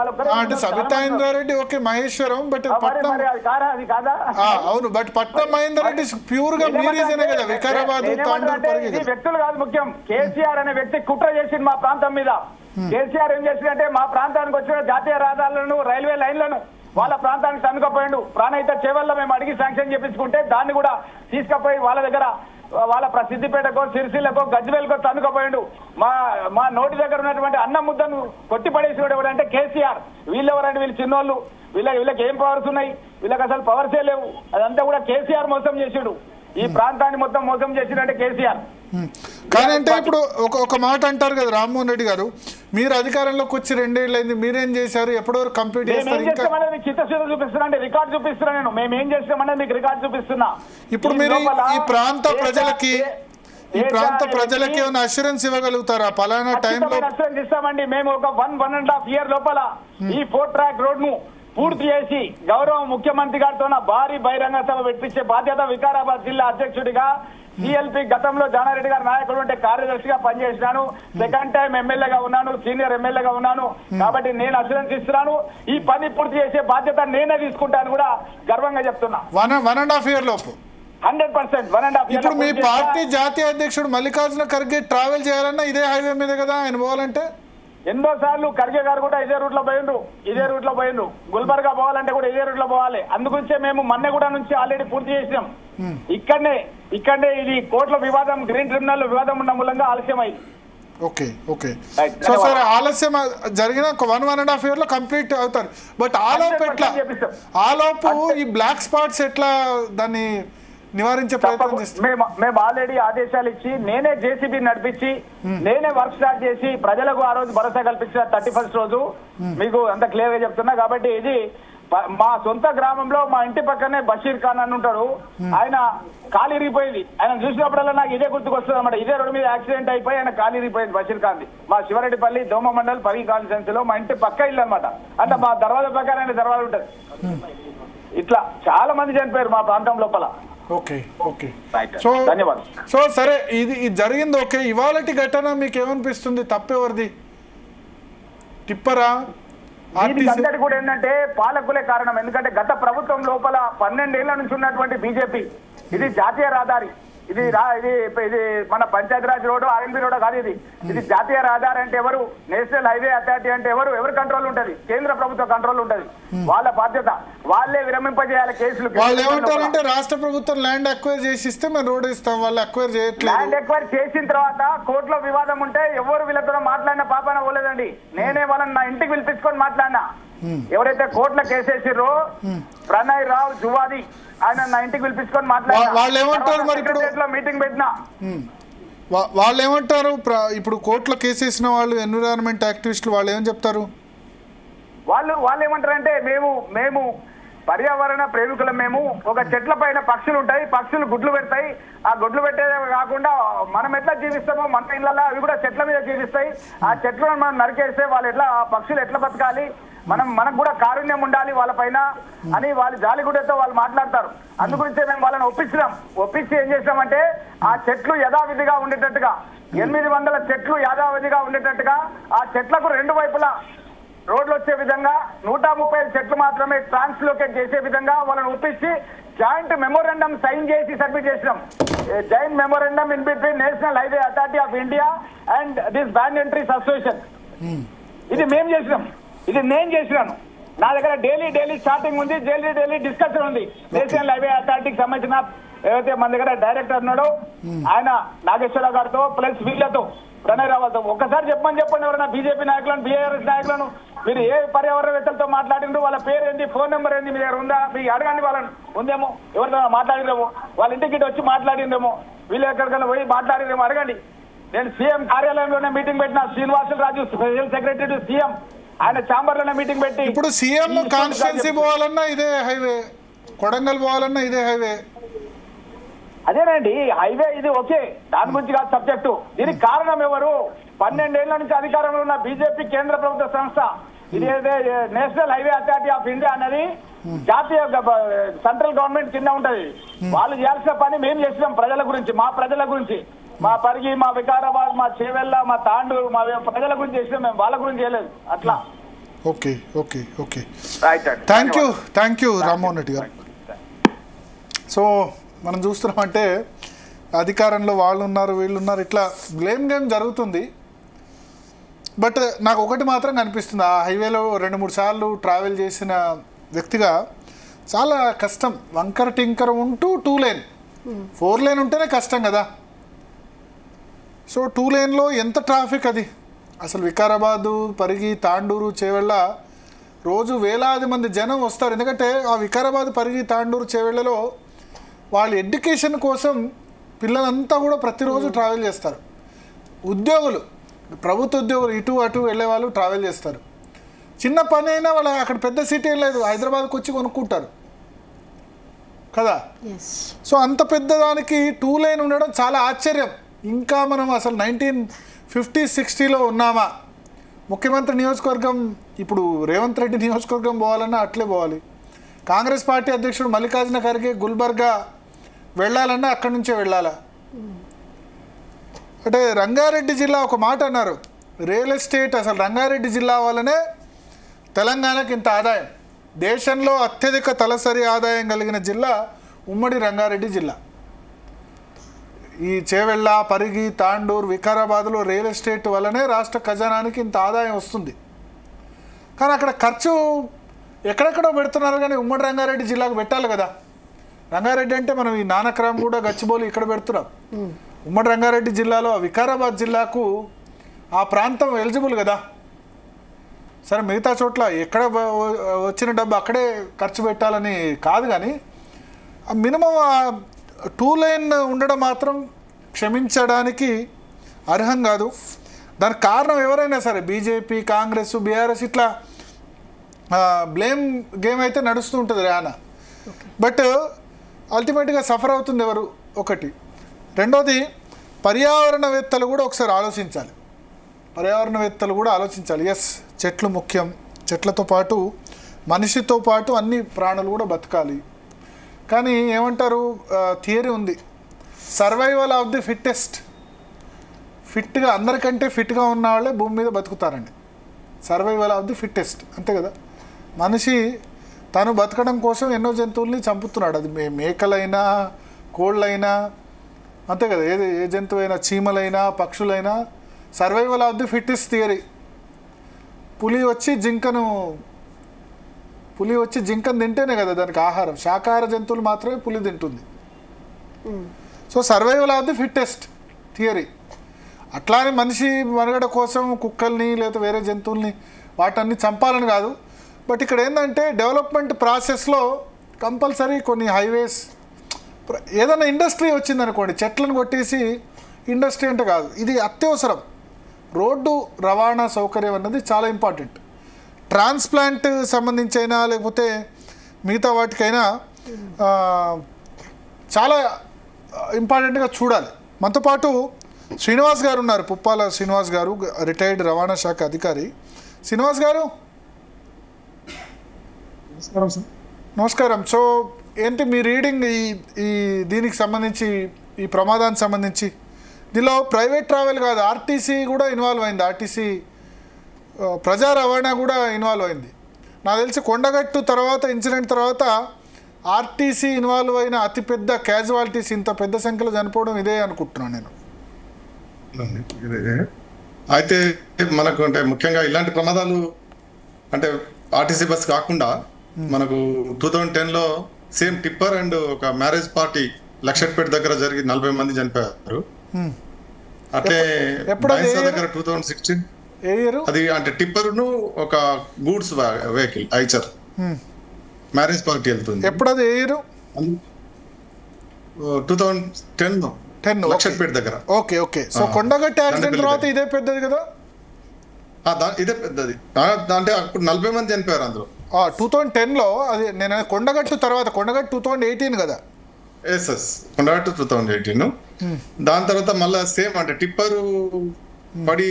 అంటే సబితా ఇంద్రారెడ్డి ఓకే మహేశ్వరం, బట్ అవును, బట్ పట్నం మహేందర్ రెడ్డి ప్యూర్ గా మీ రీజనే కదా. వికారాబాద్ వ్యక్తులు కాదు ముఖ్యం. కేసీఆర్ అనే వ్యక్తి కుట్ర చేసింది మా ప్రాంతం మీద. కేసీఆర్ ఏం చేసిందంటే మా ప్రాంతానికి వచ్చిన జాతీయ రహదారులను, రైల్వే లైన్లను వాళ్ళ ప్రాంతానికి తన్నుకపోయిండు. ప్రాణహిత చేవల్లో మేము అడిగి శాంక్షన్ చేపించుకుంటే దాన్ని కూడా తీసుకుపోయి వాళ్ళ దగ్గర వాళ్ళ సిద్దిపేటకో, సిరిసిల్లకో, గజ్వేల్కో తన్నుకపోయిండు. మా నోటి దగ్గర ఉన్నటువంటి అన్నం ముద్దను కొట్టి పడేసినోడు ఎవరంటే కేసీఆర్. వీళ్ళెవరంటే వీళ్ళు చిన్నోళ్ళు, వీళ్ళకి ఏం పవర్స్ ఉన్నాయి? వీళ్ళకి అసలు పవర్సే లేవు. అదంతా కూడా కేసీఆర్ మోసం చేసాడు. ఈ ప్రాంతాన్ని మొత్తం మోసం చేసినట్టే కేసీఆర్. కానీ అంటే ఇప్పుడు ఒక మాట అంటారు కదా రామ్మోహన్ రెడ్డి గారు, మీరు అధికారంలోకి వచ్చి 2 ఏళ్ళు అయింది, మీరేం చేశారు, ఎప్పటివరకు కంప్లీట్ చేస్తారు? చిత్తశుద్ధి చూపిస్తున్నా, రికార్డు చూపిస్తున్నా. నేను మేమేం చేస్తామనేది మీకు రికార్డు చూపిస్తున్నా. ఇప్పుడు మీరు ఈ ప్రాంత ప్రజలకి ఏమైనా అష్యూరెన్స్ ఇవ్వగలుగుతారా? పలానా టైంలో అష్యూరెన్స్ ఇస్తామండి. మేము ఒక 1.5 year లోపల ఈ 4 track రోడ్ ను పూర్తి చేసి గౌరవ ముఖ్యమంత్రి గారితో భారీ బహిరంగ సభ పెట్టించే బాధ్యత వికారాబాద్ జిల్లా అధ్యక్షుడిగా సిఎల్పి గతంలో జానారెడ్డి గారి నాయకుడు ఉంటే కార్యదర్శిగా పనిచేసినాను. 2nd time ఎమ్మెల్యేగా ఉన్నాను, సీనియర్ ఎమ్మెల్యేగా ఉన్నాను. కాబట్టి నేను అష్యూరెన్స్ ఇస్తున్నాను, ఈ పని పూర్తి చేసే బాధ్యత నేనే తీసుకుంటాను కూడా గర్వంగా చెప్తున్నా. 1.5 year లోపు 100%, 1.5 year. ఇప్పుడు మీ పార్టీ జాతీయ అధ్యక్షుడు మల్లికార్జున ఖర్గే ట్రావెల్ చేయాలన్నా ఇదే హైవే మీద కదా ఆయన పోవాలంటే? ఎన్నో సార్లు ఖర్గే గారు కూడా ఇదే రూట్ లో పోయిండ్రు. గుల్బర్గా పోవాలంటే కూడా ఇదే రూట్ లో పోవాలి. అందుగురించే మేము మన్నెగూడ నుంచి ఆల్రెడీ పూర్తి చేసినాం. ఇక్కడనే ఇది కోర్టులో వివాదం, గ్రీన్ ట్రిబ్యునల్ వివాదం ఉన్న మూలంగా ఆలస్యమైంది. ఓకే ఓకే సో సార్ ఆలస్యం జరిగిన 1.5 year లో కంప్లీట్ అవుతారు. బట్ ఆలోపు ఈ బ్లాక్ స్పాట్స్ ఎట్లా దాన్ని నివారించే ప్రయత్నం చేస్తాం? మేము ఆల్రెడీ ఆదేశాలు ఇచ్చి నేనే జేసీబీ నడిపించి నేనే వర్క్ స్టార్ట్ చేసి ప్రజలకు ఆ రోజు భరోసా కల్పించిన 31st రోజు మీకు అంత క్లియర్ గా చెప్తున్నా. కాబట్టి ఇది మా సొంత గ్రామంలో మా ఇంటి పక్కనే బషీర్ ఖాన్ అని ఉంటాడు. ఆయన కాలు ఇరిగిపోయింది. ఆయన చూసినప్పుడల్లా నాకు ఇదే గుర్తుకొస్తుంది అన్నమాట. ఇదే రోడ్డు మీద యాక్సిడెంట్ అయిపోయి ఆయన కాలు ఇరిగిపోయింది బషీర్ ఖాన్. మా శివరెడ్డిపల్లి దోమ మండల్ పవి కాన్స్టిట్యున్సీలో మా ఇంటి పక్క ఇల్లు అనమాట. అంటే మా దర్వాజా ప్రకారం ఆయన దర్వాజా ఉంటది. ఇట్లా చాలా మంది చనిపోయారు మా ప్రాంతం లోపల. ఓకే ఓకే సో ధన్యవాదాలు. సో సరే ఇది జరిగింది. ఓకే, ఇవాళటి ఘటన మీకు ఏమనిపిస్తుంది? తప్పెవరిది? టిప్పరా? దీనికి అంతటి కూడా ఏంటంటే పాలకులే కారణం. ఎందుకంటే గత ప్రభుత్వం లోపల 12 ఏళ్ల నుంచి ఉన్నటువంటి బీజేపీ ఇది జాతీయ రహదారి, ఇది మన పంచాయతీరాజ్ రోడ్డు ఆర్ఎన్బి రోడ్డు కాదు. ఇది జాతీయ రహదారి అంటే ఎవరు? నేషనల్ హైవే అథారిటీ అంటే ఎవరు కంట్రోల్ ఉంటది? కేంద్ర ప్రభుత్వ కంట్రోల్ ఉంటది. వాళ్ళ బాధ్యత వాళ్ళే విరమింపజేయాలి కేసులు. వాళ్ళు ఏమంటారంటే రాష్ట్ర ప్రభుత్వం ల్యాండ్ అక్వైర్ చేసి ఇస్తే మేము రోడ్ ఇస్తాం, వాళ్ళు అక్వైర్ చేయట్లేదు. ల్యాండ్ అక్వైర్ చేసిన తర్వాత కోర్టులో వివాదం ఉంటే ఎవరు వీళ్ళతో మాట్లాడిన పాపాన పోలేదండి. నేనే వాళ్ళని నా ఇంటికి పిలిపించుకొని మాట్లాడినా. ఎవరైతే కోర్టులో కేసేసిర్రో ప్రణయ్ రావు జువాది ఆయన నా ఇంటికి పిలిపించుకొని మాట్లాడారు. మీటింగ్ పెట్టినా వాళ్ళు ఏమంటారు? ఇప్పుడు కోర్టులో కేసేసిన వాళ్ళు ఎన్విరాన్మెంట్ యాక్టివిస్టులు వాళ్ళు ఏమని చెప్తారు? వాళ్ళు ఏమంటారంటే మేము పర్యావరణ ప్రేమికులం. మేము ఒక చెట్ల పైన పక్షులు ఉంటాయి, పక్షులు గుడ్లు పెడతాయి. ఆ గుడ్లు పెట్టేదే కాకుండా మనం ఎట్లా జీవిస్తామో మన ఇళ్ళల్లో అవి కూడా చెట్ల మీద జీవిస్తాయి. ఆ చెట్లను మనం నరికేస్తే వాళ్ళు ఎట్లా, ఆ పక్షులు ఎట్లా బతకాలి, మనకు కూడా కారుణ్యం ఉండాలి వాళ్ళ పైన అని వాళ్ళు జాలిగుడ్డతో వాళ్ళు మాట్లాడతారు. అందుగురించే మేము వాళ్ళని ఒప్పించి ఏం చేసామంటే ఆ చెట్లు యథావిధిగా ఉండేటట్టుగా 800 చెట్లు యథావిధిగా ఉండేటట్టుగా ఆ చెట్లకు 2 వైపులా రోడ్లు వచ్చే విధంగా 135 చెట్లు మాత్రమే ట్రాన్స్లోకేట్ చేసే విధంగా వాళ్ళని ఒప్పించి జాయింట్ మెమోరాండం సైన్ చేసి సబ్మిట్ చేసినాం. Joint memorandum in between national highway authority of India and this band entries association. ఇది మేము చేసినాం, ఇది నేను చేసినాను. నా దగ్గర డైలీ స్టార్టింగ్ ఉంది, డైలీ డిస్కషన్ ఉంది. నేషనల్ హైవే అథారిటీకి సంబంధించిన ఏదైతే మన దగ్గర డైరెక్టర్ ఉన్నాడో ఆయన నాగేశ్వరరావు గారితో ప్లస్ వీళ్ళతో ప్రణయ్ రావుతో ఒక్కసారి చెప్పండి ఎవరైనా బీజేపీ నాయకులను, బీఆర్ఎస్ నాయకులను మీరు ఏ పర్యావరణవేత్తలతో మాట్లాడిండ్రు, వాళ్ళ పేరు ఏంటి, ఫోన్ నెంబర్ ఏంటి మీ దగ్గర ఉందా? మీరు అడగండి. వాళ్ళని ఉందేమో, ఎవరితో మాట్లాడిరేమో, వాళ్ళ ఇంటికి వచ్చి మాట్లాడిందేమో, వీళ్ళు ఎక్కడికైనా పోయి మాట్లాడిరేమో అడగండి. నేను సీఎం కార్యాలయంలోనే మీటింగ్ పెట్టిన. శ్రీనివాసులు రాజు స్పెషల్ సెక్రటరీ టు సీఎం ఆయన ఛాంబర్ లోనే మీటింగ్ పెట్టి ఇప్పుడు సీఎం కాన్స్టిట్యున్సీ పోవాలన్నా ఇదే హైవే, కొడంగల్ పోవాలన్నా ఇదే హైవే. అదేనండి హైవే, ఇది ఓకే, దాని గురించి కాదు సబ్జెక్టు. దీనికి కారణం ఎవరు? 12 ఏళ్ల నుంచి అధికారంలో ఉన్న బీజేపీ కేంద్ర ప్రభుత్వ సంస్థ. ఇది national highway authority of India అనేది జాతీయ సెంట్రల్ గవర్నమెంట్ కింద ఉంటది. వాళ్ళు చేయాల్సిన పని మేము చేసినాం ప్రజల గురించి, మా ప్రజల గురించి, మా పరిగి, మా వికారాబాద్, మా చేవెళ్ళ, మా తాండూరు, మా ప్రజల గురించి చేసినాం. మేము వాళ్ళ గురించి చేయలేదు. అట్లా. Okay okay okay thank you Rammohan Reddy గారు. సో మనం చూస్తున్నామంటే అధికారంలో వాళ్ళు ఉన్నారు, వీళ్ళు ఉన్నారు, ఇట్లా బ్లేమ్ గేమ్ జరుగుతుంది. బట్ నాకు ఒకటి మాత్రం కనిపిస్తుంది, ఆ హైవేలో 2-3 సార్లు ట్రావెల్ చేసిన వ్యక్తిగా చాలా కష్టం. వంకర టింకర ఉంటూ 2 lane 4 lane ఉంటేనే కష్టం కదా. సో 2 laneలో ఎంత ట్రాఫిక్ అది అసలు. వికారాబాదు, పరిగి, తాండూరు, చేవెళ్ళ రోజు వేలాది మంది జనం వస్తారు. ఎందుకంటే ఆ వికారాబాదు, పరిగి, తాండూరు, చేవెళ్ళలో వాళ్ళ ఎడ్యుకేషన్ కోసం పిల్లలంతా కూడా ప్రతిరోజు ట్రావెల్ చేస్తారు. ఉద్యోగులు, ప్రభుత్వ ఉద్యోగులు ఇటు అటు వెళ్ళే వాళ్ళు ట్రావెల్ చేస్తారు. చిన్న పని అయినా వాళ్ళు అక్కడ పెద్ద సిటీ లేదు, హైదరాబాద్కి వచ్చి కొనుక్కుంటారు కదా. సో అంత పెద్దదానికి 2 lane ఉండడం చాలా ఆశ్చర్యం. ఇంకా మనం అసలు 1950-60లో ఉన్నామా? ముఖ్యమంత్రి నియోజకవర్గం ఇప్పుడు రేవంత్ రెడ్డి నియోజకవర్గం పోవాలన్నా అట్లే పోవాలి. కాంగ్రెస్ పార్టీ అధ్యక్షుడు మల్లికార్జున ఖర్గే గుల్బర్గా వెళ్ళాలన్నా అక్కడి నుంచే వెళ్ళాలా? అంటే రంగారెడ్డి జిల్లా ఒక మాట అన్నారు, రియల్ ఎస్టేట్ అసలు రంగారెడ్డి జిల్లా వల్లనే తెలంగాణకి ఇంత ఆదాయం. దేశంలో అత్యధిక తలసరి ఆదాయం కలిగిన జిల్లా ఉమ్మడి రంగారెడ్డి జిల్లా. ఈ చేవెళ్ళ, పరిగి, తాండూరు, వికారాబాద్లో రియల్ ఎస్టేట్ వల్లనే రాష్ట్ర ఖజానానికి ఇంత ఆదాయం వస్తుంది. కానీ అక్కడ ఖర్చు ఎక్కడెక్కడో పెడుతున్నారు, కానీ ఉమ్మడి రంగారెడ్డి జిల్లాకు పెట్టాలి కదా. రంగారెడ్డి అంటే మనం ఈ నానక్రామ్ కూడా, గచ్చిబౌలి ఇక్కడ పెడుతున్నాం. ఉమ్మడి రంగారెడ్డి జిల్లాలో వికారాబాద్ జిల్లాకు ఆ ప్రాంతం ఎలిజిబుల్ కదా. సరే మిగతా చోట్ల ఎక్కడ వచ్చిన డబ్బు అక్కడే ఖర్చు పెట్టాలని కాదు, కానీ మినిమం 2 లైన్ ఉండడం మాత్రం క్షమించడానికి అర్హం కాదు. దానికి కారణం ఎవరైనా సరే బీజేపీ, కాంగ్రెస్, బీఆర్ఎస్ ఇట్లా బ్లేమ్ గేమ్ అయితే నడుస్తూ ఉంటుంది రానా. బట్ అల్టిమేట్గా సఫర్ అవుతుంది ఎవరు ఒకటి. రెండోది పర్యావరణవేత్తలు కూడా ఒకసారి ఆలోచించాలి. పర్యావరణవేత్తలు కూడా ఆలోచించాలి. ఎస్, చెట్లు ముఖ్యం, చెట్లతో పాటు మనిషితో పాటు అన్ని ప్రాణులు కూడా బతకాలి. కానీ ఏమంటారు, థియరీ ఉంది, సర్వైవల్ ఆఫ్ ది ఫిట్టెస్ట్. ఫిట్గా అందరికంటే ఫిట్గా ఉన్న వాళ్ళే భూమి మీద బతుకుతారండి. సర్వైవల్ ఆఫ్ ది ఫిట్టెస్ట్, అంతే కదా. మనిషి తను బతకడం కోసం ఎన్నో జంతువుల్ని చంపుతున్నాడు. అది మేకలైనా కోళ్ళైనా అంతే కదా, ఏ జంతువు అయినా, చీమలైనా పక్షులైనా. Survival of the fittest theory. పులి వచ్చి జింకను తింటేనే కదా దానికి ఆహారం. శాకాహార జంతువులు మాత్రమే పులి తింటుంది. So survival of the fittest theory. అట్లానే మనిషి మనుగడ కోసం కుక్కల్ని లేదా వేరే జంతువుల్ని వాటన్ని చంపాలని కాదు. బట్ ఇక్కడ ఏంటంటే డెవలప్మెంట్ ప్రాసెస్లో కంపల్సరీ కొన్ని హైవేస్, ఏదైనా ఇండస్ట్రీ వచ్చిందనుకోండి, చెట్లను కొట్టేసి ఇండస్ట్రీ అంటే కాదు, ఇది అత్యవసరం. రోడ్డు రవాణా సౌకర్యం అన్నది చాలా ఇంపార్టెంట్. ట్రాన్స్ప్లాంట్ సంబంధించి అయినా లేకపోతే మిగతా వాటికైనా చాలా ఇంపార్టెంట్గా చూడాలి. మనతో పాటు శ్రీనివాస్ గారు ఉన్నారు, పుప్పాల శ్రీనివాస్ గారు, రిటైర్డ్ రవాణా శాఖ అధికారి. శ్రీనివాస్ గారు నమస్కారం సార్. నమస్కారం. సో ఏంటి మీ రీడింగ్ ఈ దీనికి సంబంధించి, ఈ ప్రమాదానికి సంబంధించి? దీనిలో ప్రైవేట్ ట్రావెల్ కాదు, ఆర్టీసీ కూడా ఇన్వాల్వ్ అయింది. ఆర్టీసీ ప్రజా రవాణా కూడా ఇన్వాల్వ్ అయింది. నాకు తెలిసి కొండగట్టు తర్వాత ఇన్సిడెంట్ తర్వాత ఆర్టీసీ ఇన్వాల్వ్ అయిన అతిపెద్ద క్యాజువాలిటీస్, ఇంత పెద్ద సంఖ్యలో చనిపోవడం ఇదే అనుకుంటున్నాను నేను. అయితే మనకు అంటే ముఖ్యంగా ఇలాంటి ప్రమాదాలు అంటే ఆర్టీసీ బస్ కాకుండా మనకు 2010లో సేమ్ టిప్పర్ అండ్ ఒక మ్యారేజ్ పార్టీ లక్షట్పేట దగ్గర జరిగి 40 మంది చనిపోయారు. అట్లే దగ్గర 2016 అది అంటే టిప్పర్ను ఒక goods vehicle Eicher marriage party వెళ్తుంది. ఎప్పుడు అది 2010 లక్షట్పేట దగ్గర. Okay okay. So Kondagattu accident తర్వాత ఇదే పెద్దది కదా? ఇదే పెద్దది. అంటే అప్పుడు 40 మంది చనిపోయారు అందులో 2010లో. అది నేను కొండగట్టు తర్వాత, కొండగట్టు 2018 కదా? ఎస్, కొండగట్టు 2018. దాని తర్వాత మళ్ళీ సేమ్ అంటే టిప్పరు పడి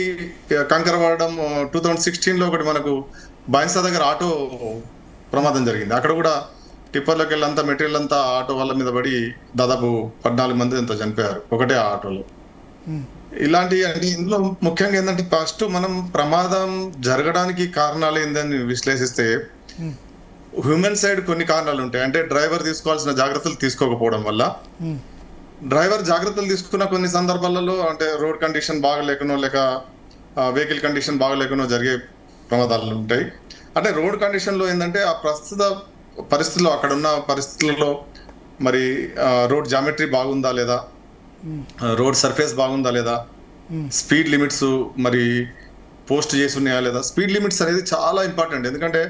కంకర పడడం 2016లో ఒకటి మనకు బైన్సా దగ్గర ఆటో ప్రమాదం జరిగింది. అక్కడ కూడా టిప్పర్లోకి వెళ్ళి అంతా మెటీరియల్ అంతా ఆటో వాళ్ళ మీద పడి దాదాపు 14 మంది ఎంతో చనిపోయారు ఒకటే ఆటోలో. ఇలాంటి అంటే ఇందులో ముఖ్యంగా ఏంటంటే ఫస్ట్ మనం ప్రమాదం జరగడానికి కారణాలు ఏందని విశ్లేషిస్తే హ్యూమన్ సైడ్ కొన్ని కారణాలు ఉంటాయి. అంటే డ్రైవర్ తీసుకోవాల్సిన జాగ్రత్తలు తీసుకోకపోవడం వల్ల, డ్రైవర్ జాగ్రత్తలు తీసుకున్న కొన్ని సందర్భాలలో అంటే రోడ్ కండిషన్ బాగలేకనో లేక వెహికల్ కండిషన్ బాగలేకనో జరిగే ప్రమాదాలు ఉంటాయి. అంటే రోడ్ కండిషన్లో ఏంటంటే ఆ ప్రస్తుత పరిస్థితుల్లో, అక్కడ ఉన్న పరిస్థితులలో మరి రోడ్ జామెట్రీ బాగుందా లేదా, రోడ్ సర్ఫేస్ బాగుందా లేదా, స్పీడ్ లిమిట్స్ మరి పోస్ట్ చేసి ఉన్నాయా లేదా. స్పీడ్ లిమిట్స్ అనేది చాలా ఇంపార్టెంట్. ఎందుకంటే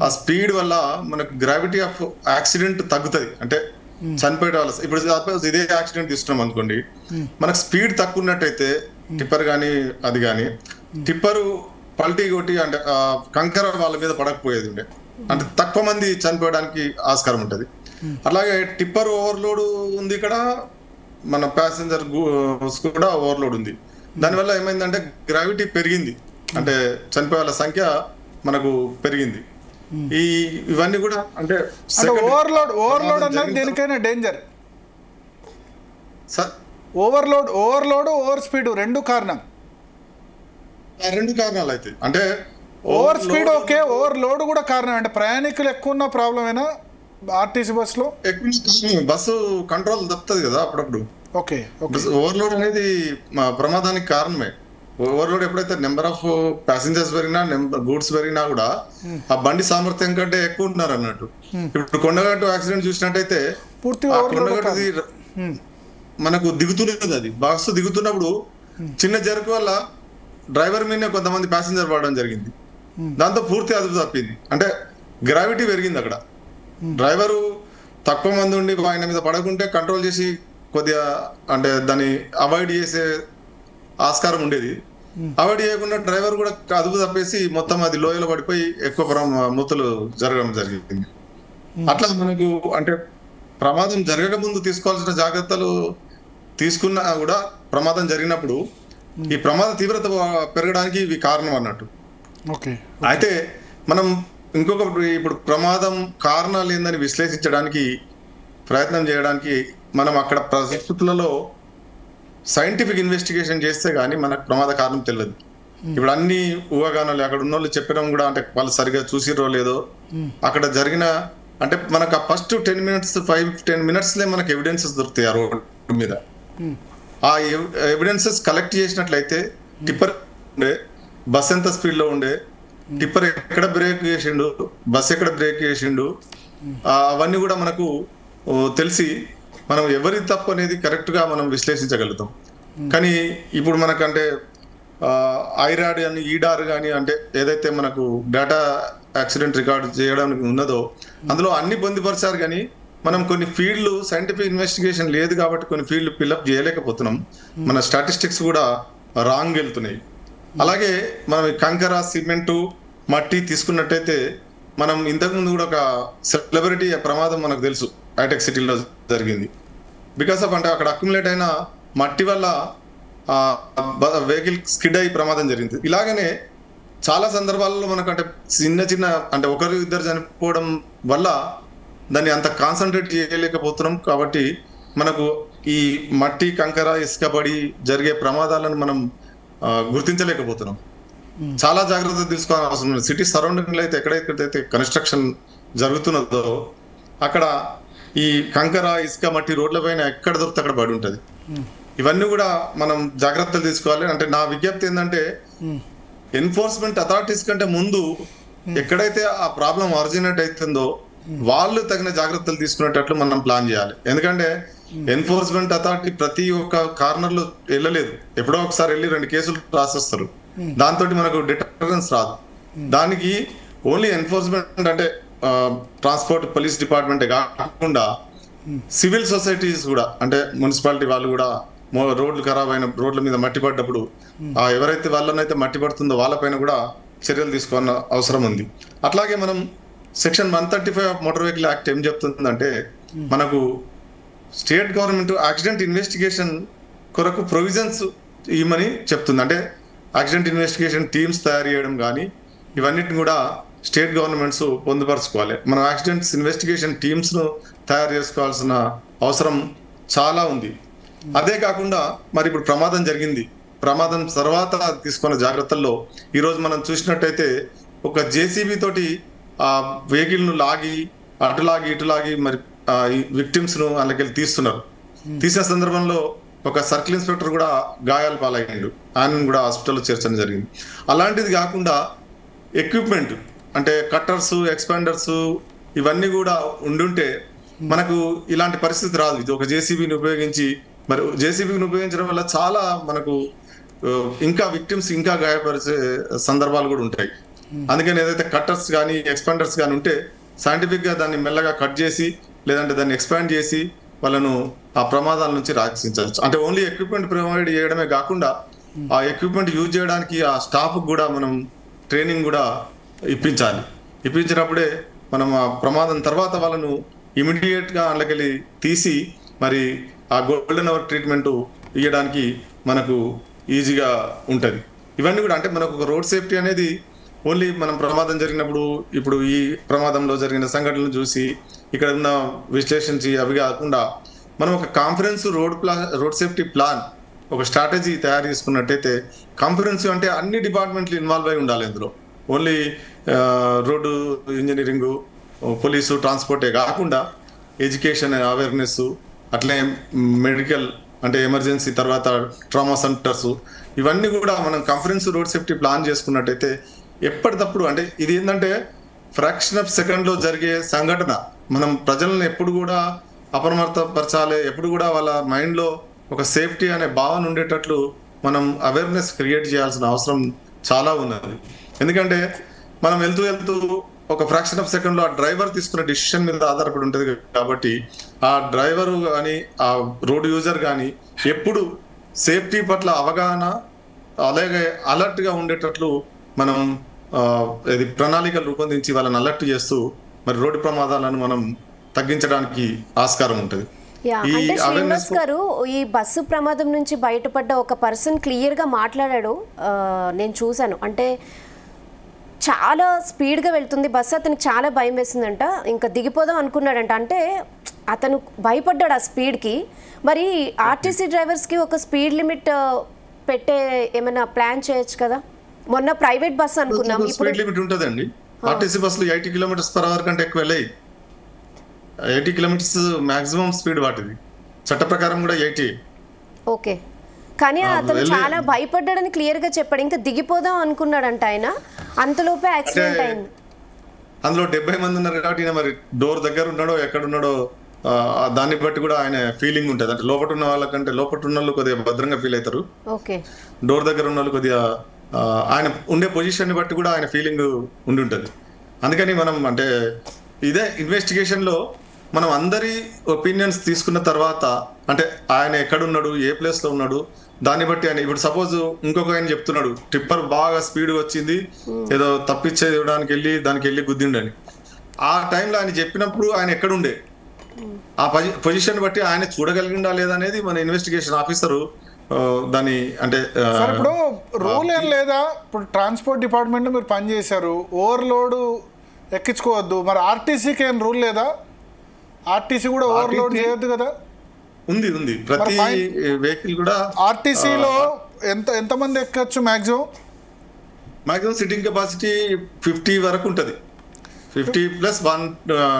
ఆ స్పీడ్ వల్ల మనకు గ్రావిటీ ఆఫ్ యాక్సిడెంట్ తగ్గుతుంది. అంటే చనిపోయే వాళ్ళ ఇప్పుడు సపోజ్ ఇదే యాక్సిడెంట్ తీసుకున్నాం అనుకోండి, మనకు స్పీడ్ తక్కువ ఉన్నట్టయితే టిప్పర్ కానీ అది కానీ టిప్పరు పల్టీ కొట్టి అంటే కంకర వాళ్ళ మీద పడకపోయేది ఉండే, అంటే తక్కువ మంది చనిపోయడానికి ఆస్కారం ఉంటుంది. అలాగే టిప్పర్ ఓవర్లోడ్ ఉంది, ఇక్కడ మన ప్యాసింజర్ కూడా ఓవర్లోడ్ ఉంది. దానివల్ల ఏమైందంటే గ్రావిటీ పెరిగింది, అంటే చనిపోయే వాళ్ళ సంఖ్య మనకు పెరిగింది. ఇవన్నీ కూడా అంటే ఓవర్లోడ్ అన్నది దేనికైనా డేంజర్. ఓవర్లోడ్ ఓవర్ స్పీడ్ రెండు కారణాలు అయితే అంటే ఓవర్ స్పీడ్ ఓకే, ఓవర్లోడ్ కూడా కారణం. అంటే ప్రయాణికులు ఎక్కువ ఉన్న ప్రాబ్లం అయినా ఆర్టీసీ బస్సులో బస్సు కంట్రోల్ తప్పుతుంది కదా అప్పుడప్పుడు. ఓకే, ఓవర్లోడ్ అనేది ప్రమాదానికి కారణమే. ఓవర్లోడ్ ఎప్పుడైతే నెంబర్ ఆఫ్ ప్యాసింజర్స్ పెరిగినా, గూడ్స్ పెరిగినా కూడా ఆ బండి సామర్థ్యం కంటే ఎక్కువ ఉంటున్నారు అన్నట్టు. ఇప్పుడు కొండగట్టు యాక్సిడెంట్ చూసినట్టయితే కొండగట్టుది మనకు దిగుతున్నది, అది బస్సు దిగుతున్నప్పుడు చిన్న జరుకు వల్ల డ్రైవర్ మీదనే కొంతమంది ప్యాసింజర్ పడడం జరిగింది. దాంతో పూర్తి అదుపు తప్పింది. అంటే గ్రావిటీ పెరిగింది అక్కడ. డ్రైవరు తక్కువ మంది ఉండి ఆయన మీద పడకుంటే కంట్రోల్ చేసి కొద్దిగా అంటే దాన్ని అవాయిడ్ చేసే ఆస్కారం ఉండేది. అవాయిడ్ చేయకుండా డ్రైవర్ కూడా అదుపు తప్పేసి మొత్తం అది లోయలో పడిపోయి ఎక్కువ మృతులు జరగడం జరిగింది. అట్లా మనకు అంటే ప్రమాదం జరగక ముందు తీసుకోవాల్సిన జాగ్రత్తలు తీసుకున్నా కూడా ప్రమాదం జరిగినప్పుడు ఈ ప్రమాద తీవ్రత పెరగడానికి ఇవి కారణం అన్నట్టు. అయితే మనం ఇంకొక ఇప్పుడు ప్రమాదం కారణాలు ఏందని విశ్లేషించడానికి ప్రయత్నం చేయడానికి మనం అక్కడ పరిస్థితులలో సైంటిఫిక్ ఇన్వెస్టిగేషన్ చేస్తే గానీ మనకు ప్రమాద కారణం తెలియదు. ఇప్పుడు అన్ని ఊహాగానాలు అక్కడ ఉన్న వాళ్ళు చెప్పడం కూడా అంటే వాళ్ళు సరిగా చూసిరో లేదో అక్కడ జరిగిన అంటే మనకు ఆ ఫస్ట్ 10 minutes 5-10 minutes మనకు ఎవిడెన్సెస్ దొరుకుతాయి ఆ రోడ్డు మీద. ఆ ఎవిడెన్సెస్ కలెక్ట్ చేసినట్లయితే టిప్పర్ ఉండే, బస్ ఎంత స్పీడ్ లో ఉండే, టిప్పర్ ఎక్కడ బ్రేక్ చేసిండు, బస్ ఎక్కడ బ్రేక్ చేసిండు, అవన్నీ కూడా మనకు తెలిసి మనం ఎవరి తప్పు అనేది కరెక్ట్ గా మనం విశ్లేషించగలుగుతాం. కానీ ఇప్పుడు మనకంటే ఐరాడ్ కానీ ఈడార్ కానీ అంటే ఏదైతే మనకు డేటా యాక్సిడెంట్ రికార్డ్ చేయడానికి ఉన్నదో అందులో అన్ని పొందుపరిచారు. కానీ మనం కొన్ని ఫీల్డ్లు సైంటిఫిక్ ఇన్వెస్టిగేషన్ లేదు కాబట్టి కొన్ని ఫీల్డ్ ఫిల్అప్ చేయలేకపోతున్నాం. మన స్టాటిస్టిక్స్ కూడా రాంగ్ వెళ్తున్నాయి. అలాగే మనం కంకర, సిమెంటు, మట్టి తీసుకున్నట్టయితే మనం ఇంతకుముందు కూడా ఒక సెలబ్రిటీ ప్రమాదం మనకు తెలుసు హైటెక్ సిటీలో జరిగింది. బికాస్ ఆఫ్ అంటే అక్కడ అక్యుములేట్ అయిన మట్టి వల్ల వెహికల్ స్కిడ్ అయ్యి ప్రమాదం జరిగింది. ఇలాగనే చాలా సందర్భాలలో మనకు అంటే చిన్న అంటే ఒకరు ఇద్దరు చనిపోవడం వల్ల దాన్ని అంత కాన్సన్ట్రేట్ చేయలేకపోతున్నాం. కాబట్టి మనకు ఈ మట్టి, కంకర, ఇసుక పడి జరిగే ప్రమాదాలను మనం గుర్తించలేకపోతున్నాం. చాలా జాగ్రత్తలు తీసుకోవాల్సిన అవసరం ఉంది. సిటీ సరౌండింగ్ లో అయితే ఎక్కడైతే కన్స్ట్రక్షన్ జరుగుతున్నదో అక్కడ ఈ కంకర, ఇసుక, మట్టి రోడ్ల పైన ఎక్కడ దొరికితే అక్కడ పడి ఉంటుంది. ఇవన్నీ కూడా మనం జాగ్రత్తలు తీసుకోవాలి. అంటే నా విజ్ఞప్తి ఏంటంటే ఎన్ఫోర్స్మెంట్ అథారిటీస్ కంటే ముందు ఎక్కడైతే ఆ ప్రాబ్లం ఆరిజినేట్ అవుతుందో వాళ్ళు తగిన జాగ్రత్తలు తీసుకునేటట్లు మనం ప్లాన్ చేయాలి. ఎందుకంటే ఎన్ఫోర్స్మెంట్ అథారిటీ ప్రతి ఒక్క కార్నర్ లో వెళ్ళలేదు. ఎప్పుడో ఒకసారి వెళ్ళి 2 కేసులు రాసేస్తారు. దాంతో మనకు డిటరెన్స్ రాదు. దానికి ఓన్లీ ఎన్ఫోర్స్మెంట్ అంటే ట్రాన్స్పోర్ట్, పోలీస్ డిపార్ట్మెంటే కాకుండా సివిల్ సొసైటీస్ కూడా అంటే మున్సిపాలిటీ వాళ్ళు కూడా రోడ్లు ఖరాబ్ అయిన రోడ్ల మీద మట్టి పడ్డప్పుడు ఎవరైతే వాళ్ళనైతే మట్టి పడుతుందో వాళ్ళపైన కూడా చర్యలు తీసుకోవాల్సిన అవసరం ఉంది. అట్లాగే మనం section 135 of motor vehicle act ఏం చెప్తుందంటే మనకు స్టేట్ గవర్నమెంట్ యాక్సిడెంట్ ఇన్వెస్టిగేషన్ కొరకు ప్రొవిజన్స్ ఇవ్వమని చెప్తుంది. అంటే యాక్సిడెంట్ ఇన్వెస్టిగేషన్ టీమ్స్ తయారు చేయడం కానీ ఇవన్నిటిని కూడా స్టేట్ గవర్నమెంట్స్ పొందుపరచుకోవాలి. మనం యాక్సిడెంట్స్ ఇన్వెస్టిగేషన్ టీమ్స్ ను తయారు చేసుకోవాల్సిన అవసరం చాలా ఉంది. అదే కాకుండా మరి ఇప్పుడు ప్రమాదం జరిగింది, ప్రమాదం తర్వాత తీసుకున్న జాగ్రత్తల్లో ఈరోజు మనం చూసినట్టయితే ఒక జేసీబీ తోటి ఆ వెహికల్ ను లాగి అటులాగి ఇటులాగి మరి విక్టిమ్స్ ను అందుకెళ్ళి తీస్తున్నారు. తీసిన సందర్భంలో ఒక సర్కిల్ ఇన్స్పెక్టర్ కూడా గాయాలు పాలయ్యాడు. ఆయన కూడా హాస్పిటల్లో చేర్చడం జరిగింది. అలాంటిది కాకుండా ఎక్విప్మెంట్ అంటే కట్టర్స్, ఎక్స్పాండర్స్ ఇవన్నీ కూడా ఉండుంటే మనకు ఇలాంటి పరిస్థితి రాదు. ఇది ఒక జేసీబీని ఉపయోగించి మరి జేసీబీని ఉపయోగించడం వల్ల చాలా మనకు ఇంకా విక్టిమ్స్ ఇంకా గాయపరిచే సందర్భాలు కూడా ఉంటాయి. అందుకని ఏదైతే కట్టర్స్ కానీ ఎక్స్పాండర్స్ కానీ ఉంటే సైంటిఫిక్ గా దాన్ని మెల్లగా కట్ చేసి లేదంటే దాన్ని ఎక్స్పాండ్ చేసి వాళ్ళను ఆ ప్రమాదాల నుంచి రక్షించవచ్చు. అంటే ఓన్లీ ఎక్విప్మెంట్ ప్రొవైడ్ చేయడమే కాకుండా ఆ ఎక్విప్మెంట్ యూజ్ చేయడానికి ఆ స్టాఫ్ కూడా మనం ట్రైనింగ్ కూడా ఇప్పించాలి. ఇప్పించినప్పుడే మనం ఆ ప్రమాదం తర్వాత వాళ్ళను ఇమీడియట్ గా అందులోకెళ్ళి తీసి మరి ఆ గోల్డెన్ అవర్ ట్రీట్మెంట్ ఇవ్వడానికి మనకు ఈజీగా ఉంటుంది. ఇవన్నీ కూడా అంటే మనకు ఒక రోడ్ సేఫ్టీ అనేది ఓన్లీ మనం ప్రమాదం జరిగినప్పుడు ఇప్పుడు ఈ ప్రమాదంలో జరిగిన సంఘటనలు చూసి ఇక్కడ ఉన్న విశ్లేషించి అవి కాకుండా మనం ఒక కాన్ఫరెన్స్ రోడ్ సేఫ్టీ ప్లాన్ ఒక స్ట్రాటజీ తయారు చేసుకున్నట్టయితే కాన్ఫరెన్స్ అంటే అన్ని డిపార్ట్మెంట్లు ఇన్వాల్వ్ అయి ఉండాలి. ఇందులో ఓన్లీ రోడ్డు ఇంజనీరింగ్, పోలీసు, ట్రాన్స్పోర్టే కాకుండా ఎడ్యుకేషన్ అవేర్నెస్, అట్లే మెడికల్ అంటే ఎమర్జెన్సీ, తర్వాత ట్రామా సెంటర్స్ ఇవన్నీ కూడా మనం కాన్ఫరెన్స్ రోడ్ సేఫ్టీ ప్లాన్ చేసుకున్నట్టయితే ఎప్పటికప్పుడు అంటే ఇది ఏంటంటే ఫ్రాక్షన్ ఆఫ్ సెకండ్ లో జరిగే సంఘటన మనం ప్రజలను ఎప్పుడు కూడా అప్రమత్తపరచాలి. ఎప్పుడు కూడా వాళ్ళ మైండ్ లో ఒక సేఫ్టీ అనే భావన ఉండేటట్లు మనం అవేర్నెస్ క్రియేట్ చేయాల్సిన అవసరం చాలా ఉన్నది. ఎందుకంటే మనం వెళ్తూ ఒక ఫ్రాక్షన్ ఆఫ్ సెకండ్ లో ఆ డ్రైవర్ తీసుకున్న డిసిషన్ మీద ఆధారపడి ఉంటుంది కాబట్టి ఆ డ్రైవర్ కానీ ఆ రోడ్ యూజర్ కానీ ఎప్పుడు సేఫ్టీ పట్ల అవగాహన అలాగే అలర్ట్ గా ఉండేటట్లు మనం ఇది ప్రణాళికలు రూపొందించి వాళ్ళని అలర్ట్ చేస్తూ మరి రోడ్డు ప్రమాదాలను మనం తగ్గించడానికి ఆస్కారం ఉంటుంది. అంటే శ్రీనివాస్ గారు, ఈ బస్సు ప్రమాదం నుంచి బయటపడ్డ ఒక పర్సన్ క్లియర్ గా మాట్లాడాడు, నేను చూశాను. అంటే చాలా స్పీడ్గా వెళ్తుంది బస్సు, అతనికి చాలా భయం వేసిందంట, ఇంకా దిగిపోదాం అనుకున్నాడంట. అంటే అతను భయపడ్డాడు ఆ స్పీడ్కి. మరి ఆర్టీసీ డ్రైవర్స్కి ఒక స్పీడ్ లిమిట్ పెట్టే ఏమైనా ప్లాన్ చేయొచ్చు కదా? మొన్న ప్రైవేట్ బస్సు అనుకున్నాం, స్పీడ్ లిమిట్ ఉంటుందండి. ఆర్టీసీ బస్సులు 80 km/h కంటే ఎక్కువ వెళ్ళాయి. 80 km మాక్సిమం స్పీడ్ వాటిది, చట్ట ప్రకారం కూడా 80. ఓకే, కానీ అతను చాలా భయపడ్డాడని క్లియర్ గా చెప్పాడు. ఇంకా దిగిపోదాం అనుకున్నాడంట ఆయన, అంతలోపే యాక్సిడెంట్ అయింది. అందులో 70 మంది ఉన్నారు కాబట్టి మరి డోర్ దగ్గర ఉన్నాడో ఎక్కడ ఉన్నాడో దాన్ని బట్టి కూడా ఆయన ఫీలింగ్ ఉంటుంది. అంటే లోపల ఉన్న వాళ్ళకంటే లోపల ఉన్న వాళ్ళు కొద్దిగా భద్రంగా ఫీల్ అవుతారు, డోర్ దగ్గర ఉన్న వాళ్ళు కొద్దిగా ఆయన ఉండే పొజిషన్ బట్టి కూడా ఆయన ఫీలింగ్ ఉండి ఉంటుంది. అందుకని మనం అంటే ఇదే ఇన్వెస్టిగేషన్ లో మనం అందరి ఒపీనియన్స్ తీసుకున్న తర్వాత, అంటే ఆయన ఎక్కడున్నాడు, ఏ ప్లేస్ లో ఉన్నాడు, దాన్ని బట్టి ఆయన ఇప్పుడు సపోజ్ ఇంకొక ఆయన చెప్తున్నాడు టిప్పర్ బాగా స్పీడ్ వచ్చింది, ఏదో తప్పించేయడానికి వెళ్ళి దానికి వెళ్ళి గుద్దిండని. ఆ టైంలో ఆయన చెప్పినప్పుడు ఆయన ఎక్కడుండే, ఆ పొజిషన్ బట్టి ఆయన చూడగలిగిందా లేదా అనేది మన ఇన్వెస్టిగేషన్ ఆఫీసరు దాని అంటే ఇప్పుడు రూల్ ఏం లేదా? ఇప్పుడు ట్రాన్స్పోర్ట్ డిపార్ట్మెంట్ మీరు పనిచేశారు, ఓవర్లోడ్ ఎక్కించుకోవద్దు, మరి ఆర్టీసీకి ఏం రూల్ లేదా? ఆర్టీసీ కూడా ఓవర్లోడ్ చేయొద్దు కదా? ఉంది ప్రతి వెహికల్ కూడా. ఆర్టీసీలో ఎంతమంది ఎక్కచ్చు? మాక్సిమం సిట్టింగ్ కెపాసిటీ 50 వరకు ఉంటుంది, 50+1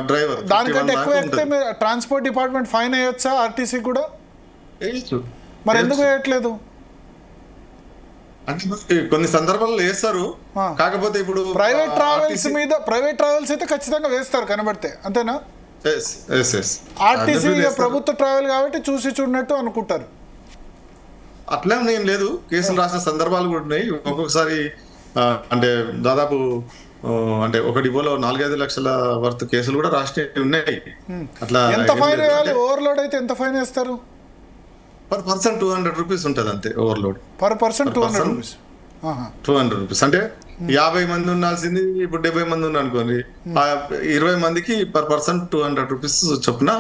డ్రైవర్. దానికంటే ఎక్కువ ఎక్కితే ట్రాన్స్పోర్ట్ డిపార్ట్మెంట్ ఫైన్ వేయొచ్చా ఆర్టీసీ కూడా? మరి ఎందుకు వేయట్లేదు? అంటే కొన్ని సందర్భాల్లో వేస్తారు, కాకపోతే ఇప్పుడు ప్రైవేట్ ట్రావెల్స్ అయితే ఖచ్చితంగా వేస్తారు కనబడితే, అంతేనా? ఆర్టీసీ ప్రభుత్వ ట్రావెల్ కాబట్టి చూసి చూడనట్టు అనుకుంటారు. అట్లా ఏం లేదు, కేసులు రాసిన సందర్భాలు కూడా ఉన్నాయి. ఒక్కొక్కసారి అంటే దాదాపు అంటే ఒక డిపోలో 4-5 లక్షల వర్త్ కేసులు కూడా రాసినవి ఉన్నాయి. అట్లా ఎంత ఫైన్ వేయాలి? ఓవర్లోడ్ అయితే ఎంత ఫైన్ వేస్తారు? పర్ పర్సన్ 200 రూపీస్ ఉంటుంది అంతే. Overload per person 200 rupees. 200 rupees అంటే 50 మంది ఉండాల్సింది ఇప్పుడు 70 మంది ఉన్నారు అనుకోండి, 20 మందికి పర్ పర్సన్ 200 రూపీస్ చొప్పున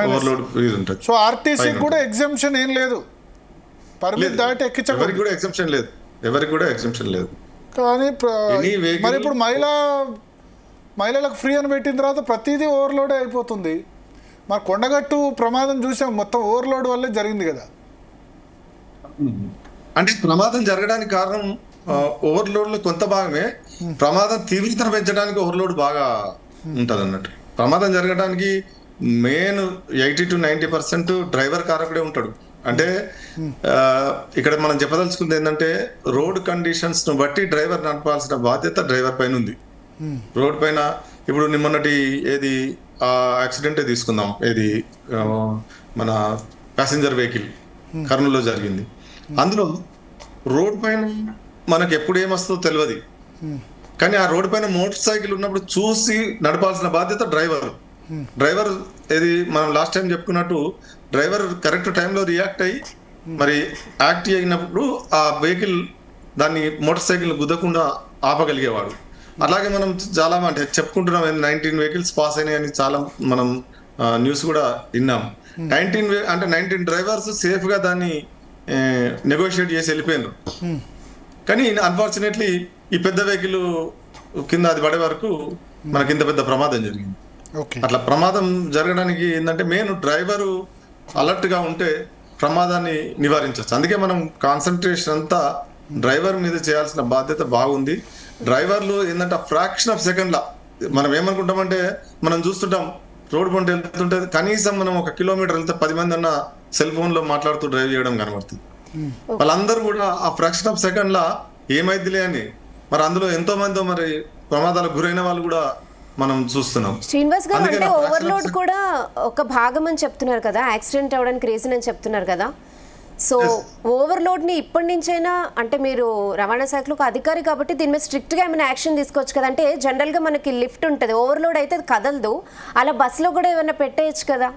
ఓవర్లోడ్ ఫీజు ఉంటుంది. సో ఆర్టీసీ కూడా ఎగ్జామ్షన్ ఏం లేదు, పర్మిట్ దాటి ఎక్కించకూడదు. ఎవరికి కూడా ఎగ్జామ్షన్ లేదు. కానీ మరి ఇప్పుడు మహిళలకు ఫ్రీ అని పెట్టిన తర్వాత ప్రతిదీ ఓవర్లోడే అయిపోతుంది. మరి కొండగట్టు ప్రమాదం చూసాం, మొత్తం ఓవర్లోడ్ వల్లే జరిగింది కదా. అంటే ప్రమాదం జరగడానికి కారణం ఓవర్లోడ్ లో కొంత భాగమే, ప్రమాదం తీవ్రతను పెంచడానికి ఓవర్లోడ్ బాగా ఉంటది అన్నట్టు. ప్రమాదం జరగడానికి మెయిన్ 80 to 90% డ్రైవర్ కారకుడే ఉంటాడు. అంటే ఇక్కడ మనం చెప్పదలుచుకుంది ఏంటంటే రోడ్ కండిషన్స్ ను బట్టి డ్రైవర్ నడపాల్సిన బాధ్యత డ్రైవర్ పైన ఉంది. రోడ్ పైన ఇప్పుడు నిమ్మన్నటి ఏది యాక్సిడెంట్ తీసుకుందాం, ఏది మన ప్యాసింజర్ వెహికల్ కర్నూలులో జరిగింది. అందులో రోడ్ పైన మనకు ఎప్పుడు ఏమొస్తుందో తెలియదు, కానీ ఆ రోడ్ పైన మోటార్ సైకిల్ ఉన్నప్పుడు చూసి నడపాల్సిన బాధ్యత డ్రైవర్ ఏది మనం లాస్ట్ టైం చెప్పుకున్నట్టు డ్రైవర్ కరెక్ట్ టైంలో రియాక్ట్ అయ్యి మరి యాక్ట్ అయినప్పుడు ఆ వెహికల్ దాన్ని మోటార్ సైకిల్ గుద్దకుండా ఆపగలిగేవాడు. అలాగే మనం చాలా అంటే చెప్పుకుంటున్నాం 19 వెహికల్స్ పాస్ అయినాయని చాలా మనం న్యూస్ కూడా విన్నాం. 19 డ్రైవర్స్ సేఫ్ గా దాన్ని నెగోషియేట్ చేసి వెళ్ళిపోయినారు. కానీ అన్ఫార్చునేట్లీ ఈ పెద్ద వెహికల్ కింద అది పడే వరకు మనకి ఇంత పెద్ద ప్రమాదం జరిగింది. అట్లా ప్రమాదం జరగడానికి ఏంటంటే మెయిన్ డ్రైవరు అలర్ట్ గా ఉంటే ప్రమాదాన్ని నివారించవచ్చు. అందుకే మనం కాన్సన్ట్రేషన్ అంతా డ్రైవర్ మీద చేయాల్సిన బాధ్యత బాగుంది. డ్రైవర్లు ఏంటంటే ఫ్రాక్షన్ ఆఫ్ సెకండ్ లా మనం ఏమనుకుంటామంటే మనం చూస్తుంటాం రోడ్ పంట వెళ్తుంటే కనీసం మనం 1 కిలోమీటర్ వెళ్తే 10 మంది అన్న సెల్ ఫోన్ లో మాట్లాడుతూ డ్రైవ్ చేయడం కనబడుతుంది. వాళ్ళందరూ కూడా ఆ ఫ్రాక్షన్ ఆఫ్ సెకండ్ లా ఏమైద్దిలే అని, మరి అందులో ఎంతో మంది మరి ప్రమాదాలకు గురైన వాళ్ళు కూడా మనం చూస్తున్నాం. శ్రీనివాస్ గారు, అంటే ఓవర్లోడ్ కూడా ఒక భాగం అని చెప్తున్నారు కదా, యాక్సిడెంట్ అవడానికి రీజన్ అని చెప్తున్నారు కదా. సో ఓవర్లోడ్ని ఇప్పటి నుంచైనా అంటే మీరు రవాణా శాఖలో ఒక అధికారి కాబట్టి దీని మీద స్ట్రిక్ట్గా ఏమైనా యాక్షన్ తీసుకోవచ్చు కదా. అంటే జనరల్గా మనకి లిఫ్ట్ ఉంటుంది, ఓవర్లోడ్ అయితే కదలదు, అలా బస్సులో కూడా ఏమైనా పెట్టేయచ్చు కదా.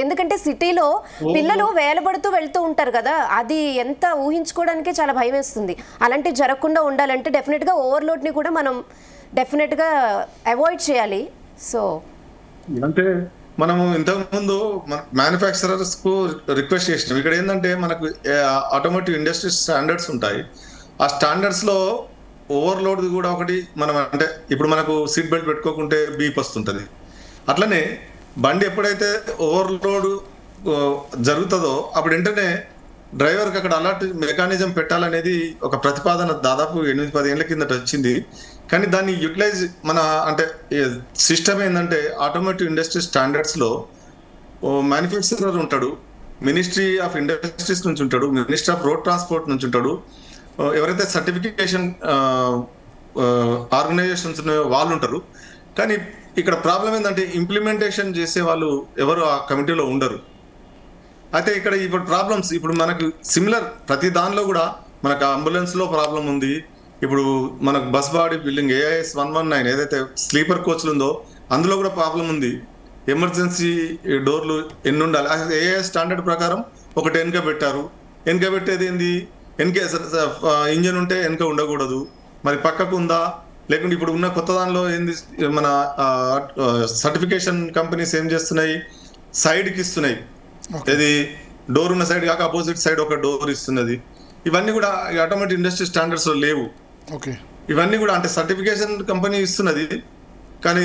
ఎందుకంటే సిటీలో పిల్లలు వేలబడుతూ వెళ్తూ ఉంటారు కదా, అది ఎంత ఊహించుకోవడానికే చాలా భయం వేస్తుంది. అలాంటివి జరగకుండా ఉండాలంటే డెఫినెట్గా ఓవర్లోడ్ని కూడా మనం డెఫినెట్గా అవాయిడ్ చేయాలి. సో అంటే మనము ఇంతకుముందు మ్యానుఫ్యాక్చరర్స్ కు రిక్వెస్ట్ చేసినాం. ఇక్కడ ఏంటంటే మనకు ఆటోమోటివ్ ఇండస్ట్రీ స్టాండర్డ్స్ ఉంటాయి. ఆ స్టాండర్డ్స్ లో ఓవర్లోడ్ కూడా ఒకటి మనం అంటే ఇప్పుడు మనకు సీట్ బెల్ట్ పెట్టుకోకుంటే బీప్ వస్తుంటది. అట్లనే బండి ఎప్పుడైతే ఓవర్లోడ్ జరుగుతుందో అప్పుడు వెంటనే డ్రైవర్కి అక్కడ అలర్ట్ మెకానిజం పెట్టాలనేది ఒక ప్రతిపాదన దాదాపు 8-10 ఏళ్ల కిందట వచ్చింది. కానీ దాన్ని యూటిలైజ్ మన అంటే సిస్టమ్ ఏంటంటే ఆటోమోటివ్ ఇండస్ట్రీ స్టాండర్డ్స్లో మ్యానుఫ్యాక్చరర్ ఉంటాడు, మినిస్ట్రీ ఆఫ్ ఇండస్ట్రీస్ నుంచి ఉంటాడు, మినిస్ట్రీ ఆఫ్ రోడ్ ట్రాన్స్పోర్ట్ నుంచి ఉంటాడు, ఎవరైతే సర్టిఫికేషన్ ఆర్గనైజేషన్స్ ఉన్నాయో వాళ్ళు ఉంటారు. కానీ ఇక్కడ ప్రాబ్లం ఏంటంటే ఇంప్లిమెంటేషన్ చేసే వాళ్ళు ఎవరు ఆ కమిటీలో ఉండరు. అయితే ఇక్కడ ఇప్పుడు ప్రాబ్లమ్స్ ఇప్పుడు మనకు సిమిలర్ ప్రతి దానిలో కూడా మనకు అంబులెన్స్లో ప్రాబ్లం ఉంది. ఇప్పుడు మనకు బస్ బాడీ బిల్డింగ్ AIS 119 ఏదైతే స్లీపర్ కోచ్లు ఉందో అందులో కూడా ప్రాబ్లం ఉంది. ఎమర్జెన్సీ డోర్లు ఎన్ని ఉండాలి? AIS స్టాండర్డ్ ప్రకారం ఒకటి వెనక పెట్టారు. వెనక పెట్టేది ఏంది? వెనక ఇంజన్ ఉంటే వెనక ఉండకూడదు. మరి పక్కకు ఉందా లేకుంటే ఇప్పుడు ఉన్న కొత్త దానిలో ఏంది మన సర్టిఫికేషన్ కంపెనీస్ ఏం చేస్తున్నాయి, సైడ్కి ఇస్తున్నాయి. ఇది డోర్ ఉన్న సైడ్ కాక అపోజిట్ సైడ్ ఒక డోర్ ఇస్తున్నది. ఇవన్నీ కూడా ఆటోమేటిక్ ఇండస్ట్రీ స్టాండర్డ్స్ లో లేవు. ఇవన్నీ కూడా అంటే సర్టిఫికేషన్ కంపెనీ ఇస్తున్నది కానీ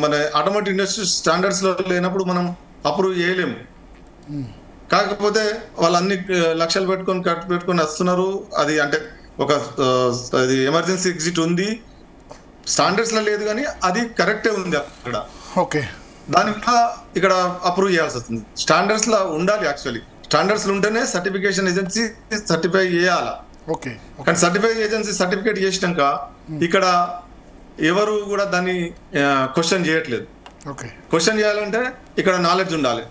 మన ఆటోమేటిక్ ఇండస్ట్రీ స్టాండర్డ్స్ లో లేనప్పుడు మనం అప్రూవ్ చేయలేము. కాకపోతే వాళ్ళు అన్ని లక్షలు పెట్టుకొని వస్తున్నారు. అది అంటే ఒక అది ఎమర్జెన్సీ ఎగ్జిట్ ఉంది, స్టాండర్డ్స్ లో లేదు కానీ అది కరెక్టే ఉంది అక్కడ. దానివల్ల ఇక్కడ అప్రూవ్ చేయాల్సి వస్తుంది. స్టాండర్డ్స్ లో ఉండాలి. యాక్చువల్లీ స్టాండర్డ్స్ ఉంటేనే సర్టిఫికేషన్ ఏజెన్సీ సర్టిఫై చేయాలా. కానీ సర్టిఫై ఏజెన్సీ సర్టిఫికేట్ చేసినాక ఇక్కడ ఎవరు కూడా దాన్ని క్వశ్చన్ చేయట్లేదు. క్వశ్చన్ చేయాలంటే ఇక్కడ నాలెడ్జ్ ఉండాలి.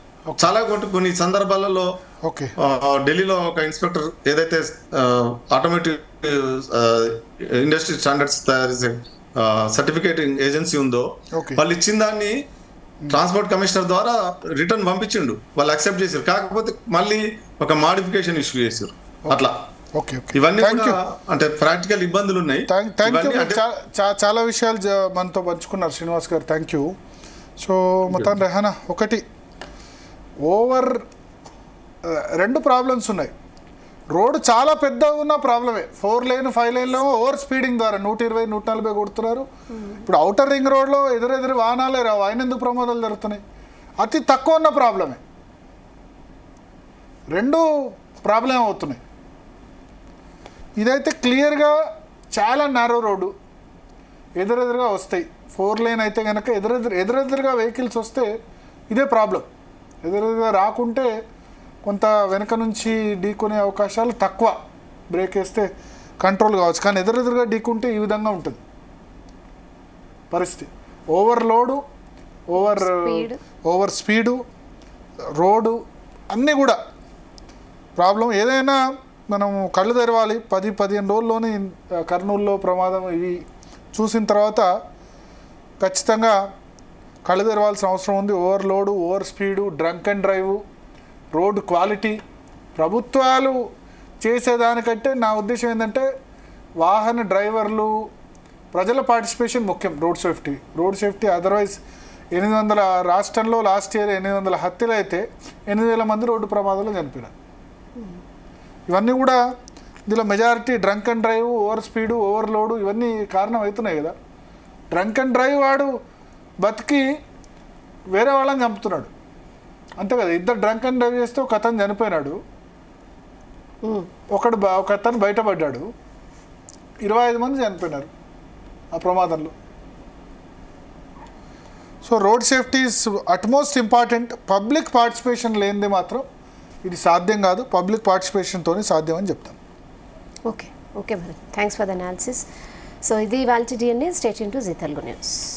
చాలా కొన్ని సందర్భాలలో ఢిల్లీలో ఒక ఇన్స్పెక్టర్ ఏదైతే ఆటోమేటివ్ ఇండస్ట్రీ స్టాండర్డ్స్ తయారు చేసే సర్టిఫికేటింగ్ ఏజెన్సీ ఉందో వాళ్ళు ఇచ్చిన దాన్ని ట్రాన్స్పోర్ట్ కమిషనర్ ద్వారా రిటర్న్ పంపించిండు, వాళ్ళు అక్సెప్ట్ చేశారు. కాకపోతే మళ్ళీ ఒక మాడిఫికేషన్ ఇష్యూ చేశారు. అట్లా ఇవన్నీ అంటే ప్రాక్టికల్ ఇబ్బందులు ఉన్నాయి. చాలా విషయాలు మనతో పంచుకున్నారు శ్రీనివాస్ గారు, థ్యాంక్ యూ. సో మొత్తం రెహానా ఒకటి రెండు ప్రాబ్లమ్స్ ఉన్నాయి. రోడ్డు చాలా పెద్దగా ఉన్న ప్రాబ్లమే. 4 లేన్ 5 లేన్లో ఓవర్ స్పీడింగ్ ద్వారా 120, 140 కొడుతున్నారు. ఇప్పుడు అవుటర్ రింగ్ రోడ్లో ఎదురెదురు వాహనాలే రావు, ఆయన ఎందుకు ప్రమాదాలు జరుగుతున్నాయి? అతి తక్కువ ఉన్న ప్రాబ్లమే. రెండు ప్రాబ్లం అవుతున్నాయి. ఇదైతే క్లియర్గా చాలా నారో రోడ్డు, ఎదురెదురుగా వస్తాయి. 4 లేన్ అయితే కనుక ఎదురెదురుగా వెహికల్స్ వస్తే ఇదే ప్రాబ్లం. ఎదురెదురుగా రాకుంటే కొంత వెనక నుంచి ఢీకొనే అవకాశాలు తక్కువ, బ్రేక్ వేస్తే కంట్రోల్ కావచ్చు. కానీ ఎదురెదురుగా ఢీకుంటే ఈ విధంగా ఉంటుంది పరిస్థితి. ఓవర్లోడు, ఓవర్ స్పీడు, రోడ్డు అన్నీ కూడా ప్రాబ్లం. ఏదైనా మనం కళ్ళు తెరవాలి. 10-15 రోజుల్లోనే కర్నూలులో ప్రమాదం ఇవి చూసిన తర్వాత ఖచ్చితంగా కళ్ళు తెరవాల్సిన అవసరం ఉంది. ఓవర్లోడు, over speed, drunk and drive, road quality ప్రభుత్వాలు చేసేదానికంటే నా ఉద్దేశం ఏంటంటే వాహన డ్రైవర్లు ప్రజల పార్టిసిపేషన్ ముఖ్యం. రోడ్ సేఫ్టీ అదర్వైజ్ 800 రాష్ట్రంలో లాస్ట్ ఇయర్ 800 హత్యలు అయితే 8,000 మంది రోడ్డు ప్రమాదాలు చనిపోయారు. ఇవన్నీ కూడా ఇందులో majority drunk and drive, over speed, ఓవర్లోడు ఇవన్నీ కారణం అవుతున్నాయి కదా. డ్రంక్ అండ్ డ్రైవ్ వాడు బతికి వేరే వాళ్ళని చంపుతున్నాడు అంతే కదా. ఇద్దరు డ్రంక్ అండ్ డ్రైవ్ చేస్తే ఒక అతను చనిపోయినాడు, ఒక అతను బయటపడ్డాడు, 25 మంది చనిపోయినారు ఆ ప్రమాదంలో. So road safety is utmost important. Public participation లేనిది మాత్రం ఇది సాధ్యం కాదు. పబ్లిక్ పార్టిసిపేషన్తోనే సాధ్యం అని చెప్తాను. ఓకే మరి thanks for the analysis. So ఇది ఇవాల్టి DNA. Stay tune to Zee Telugu news.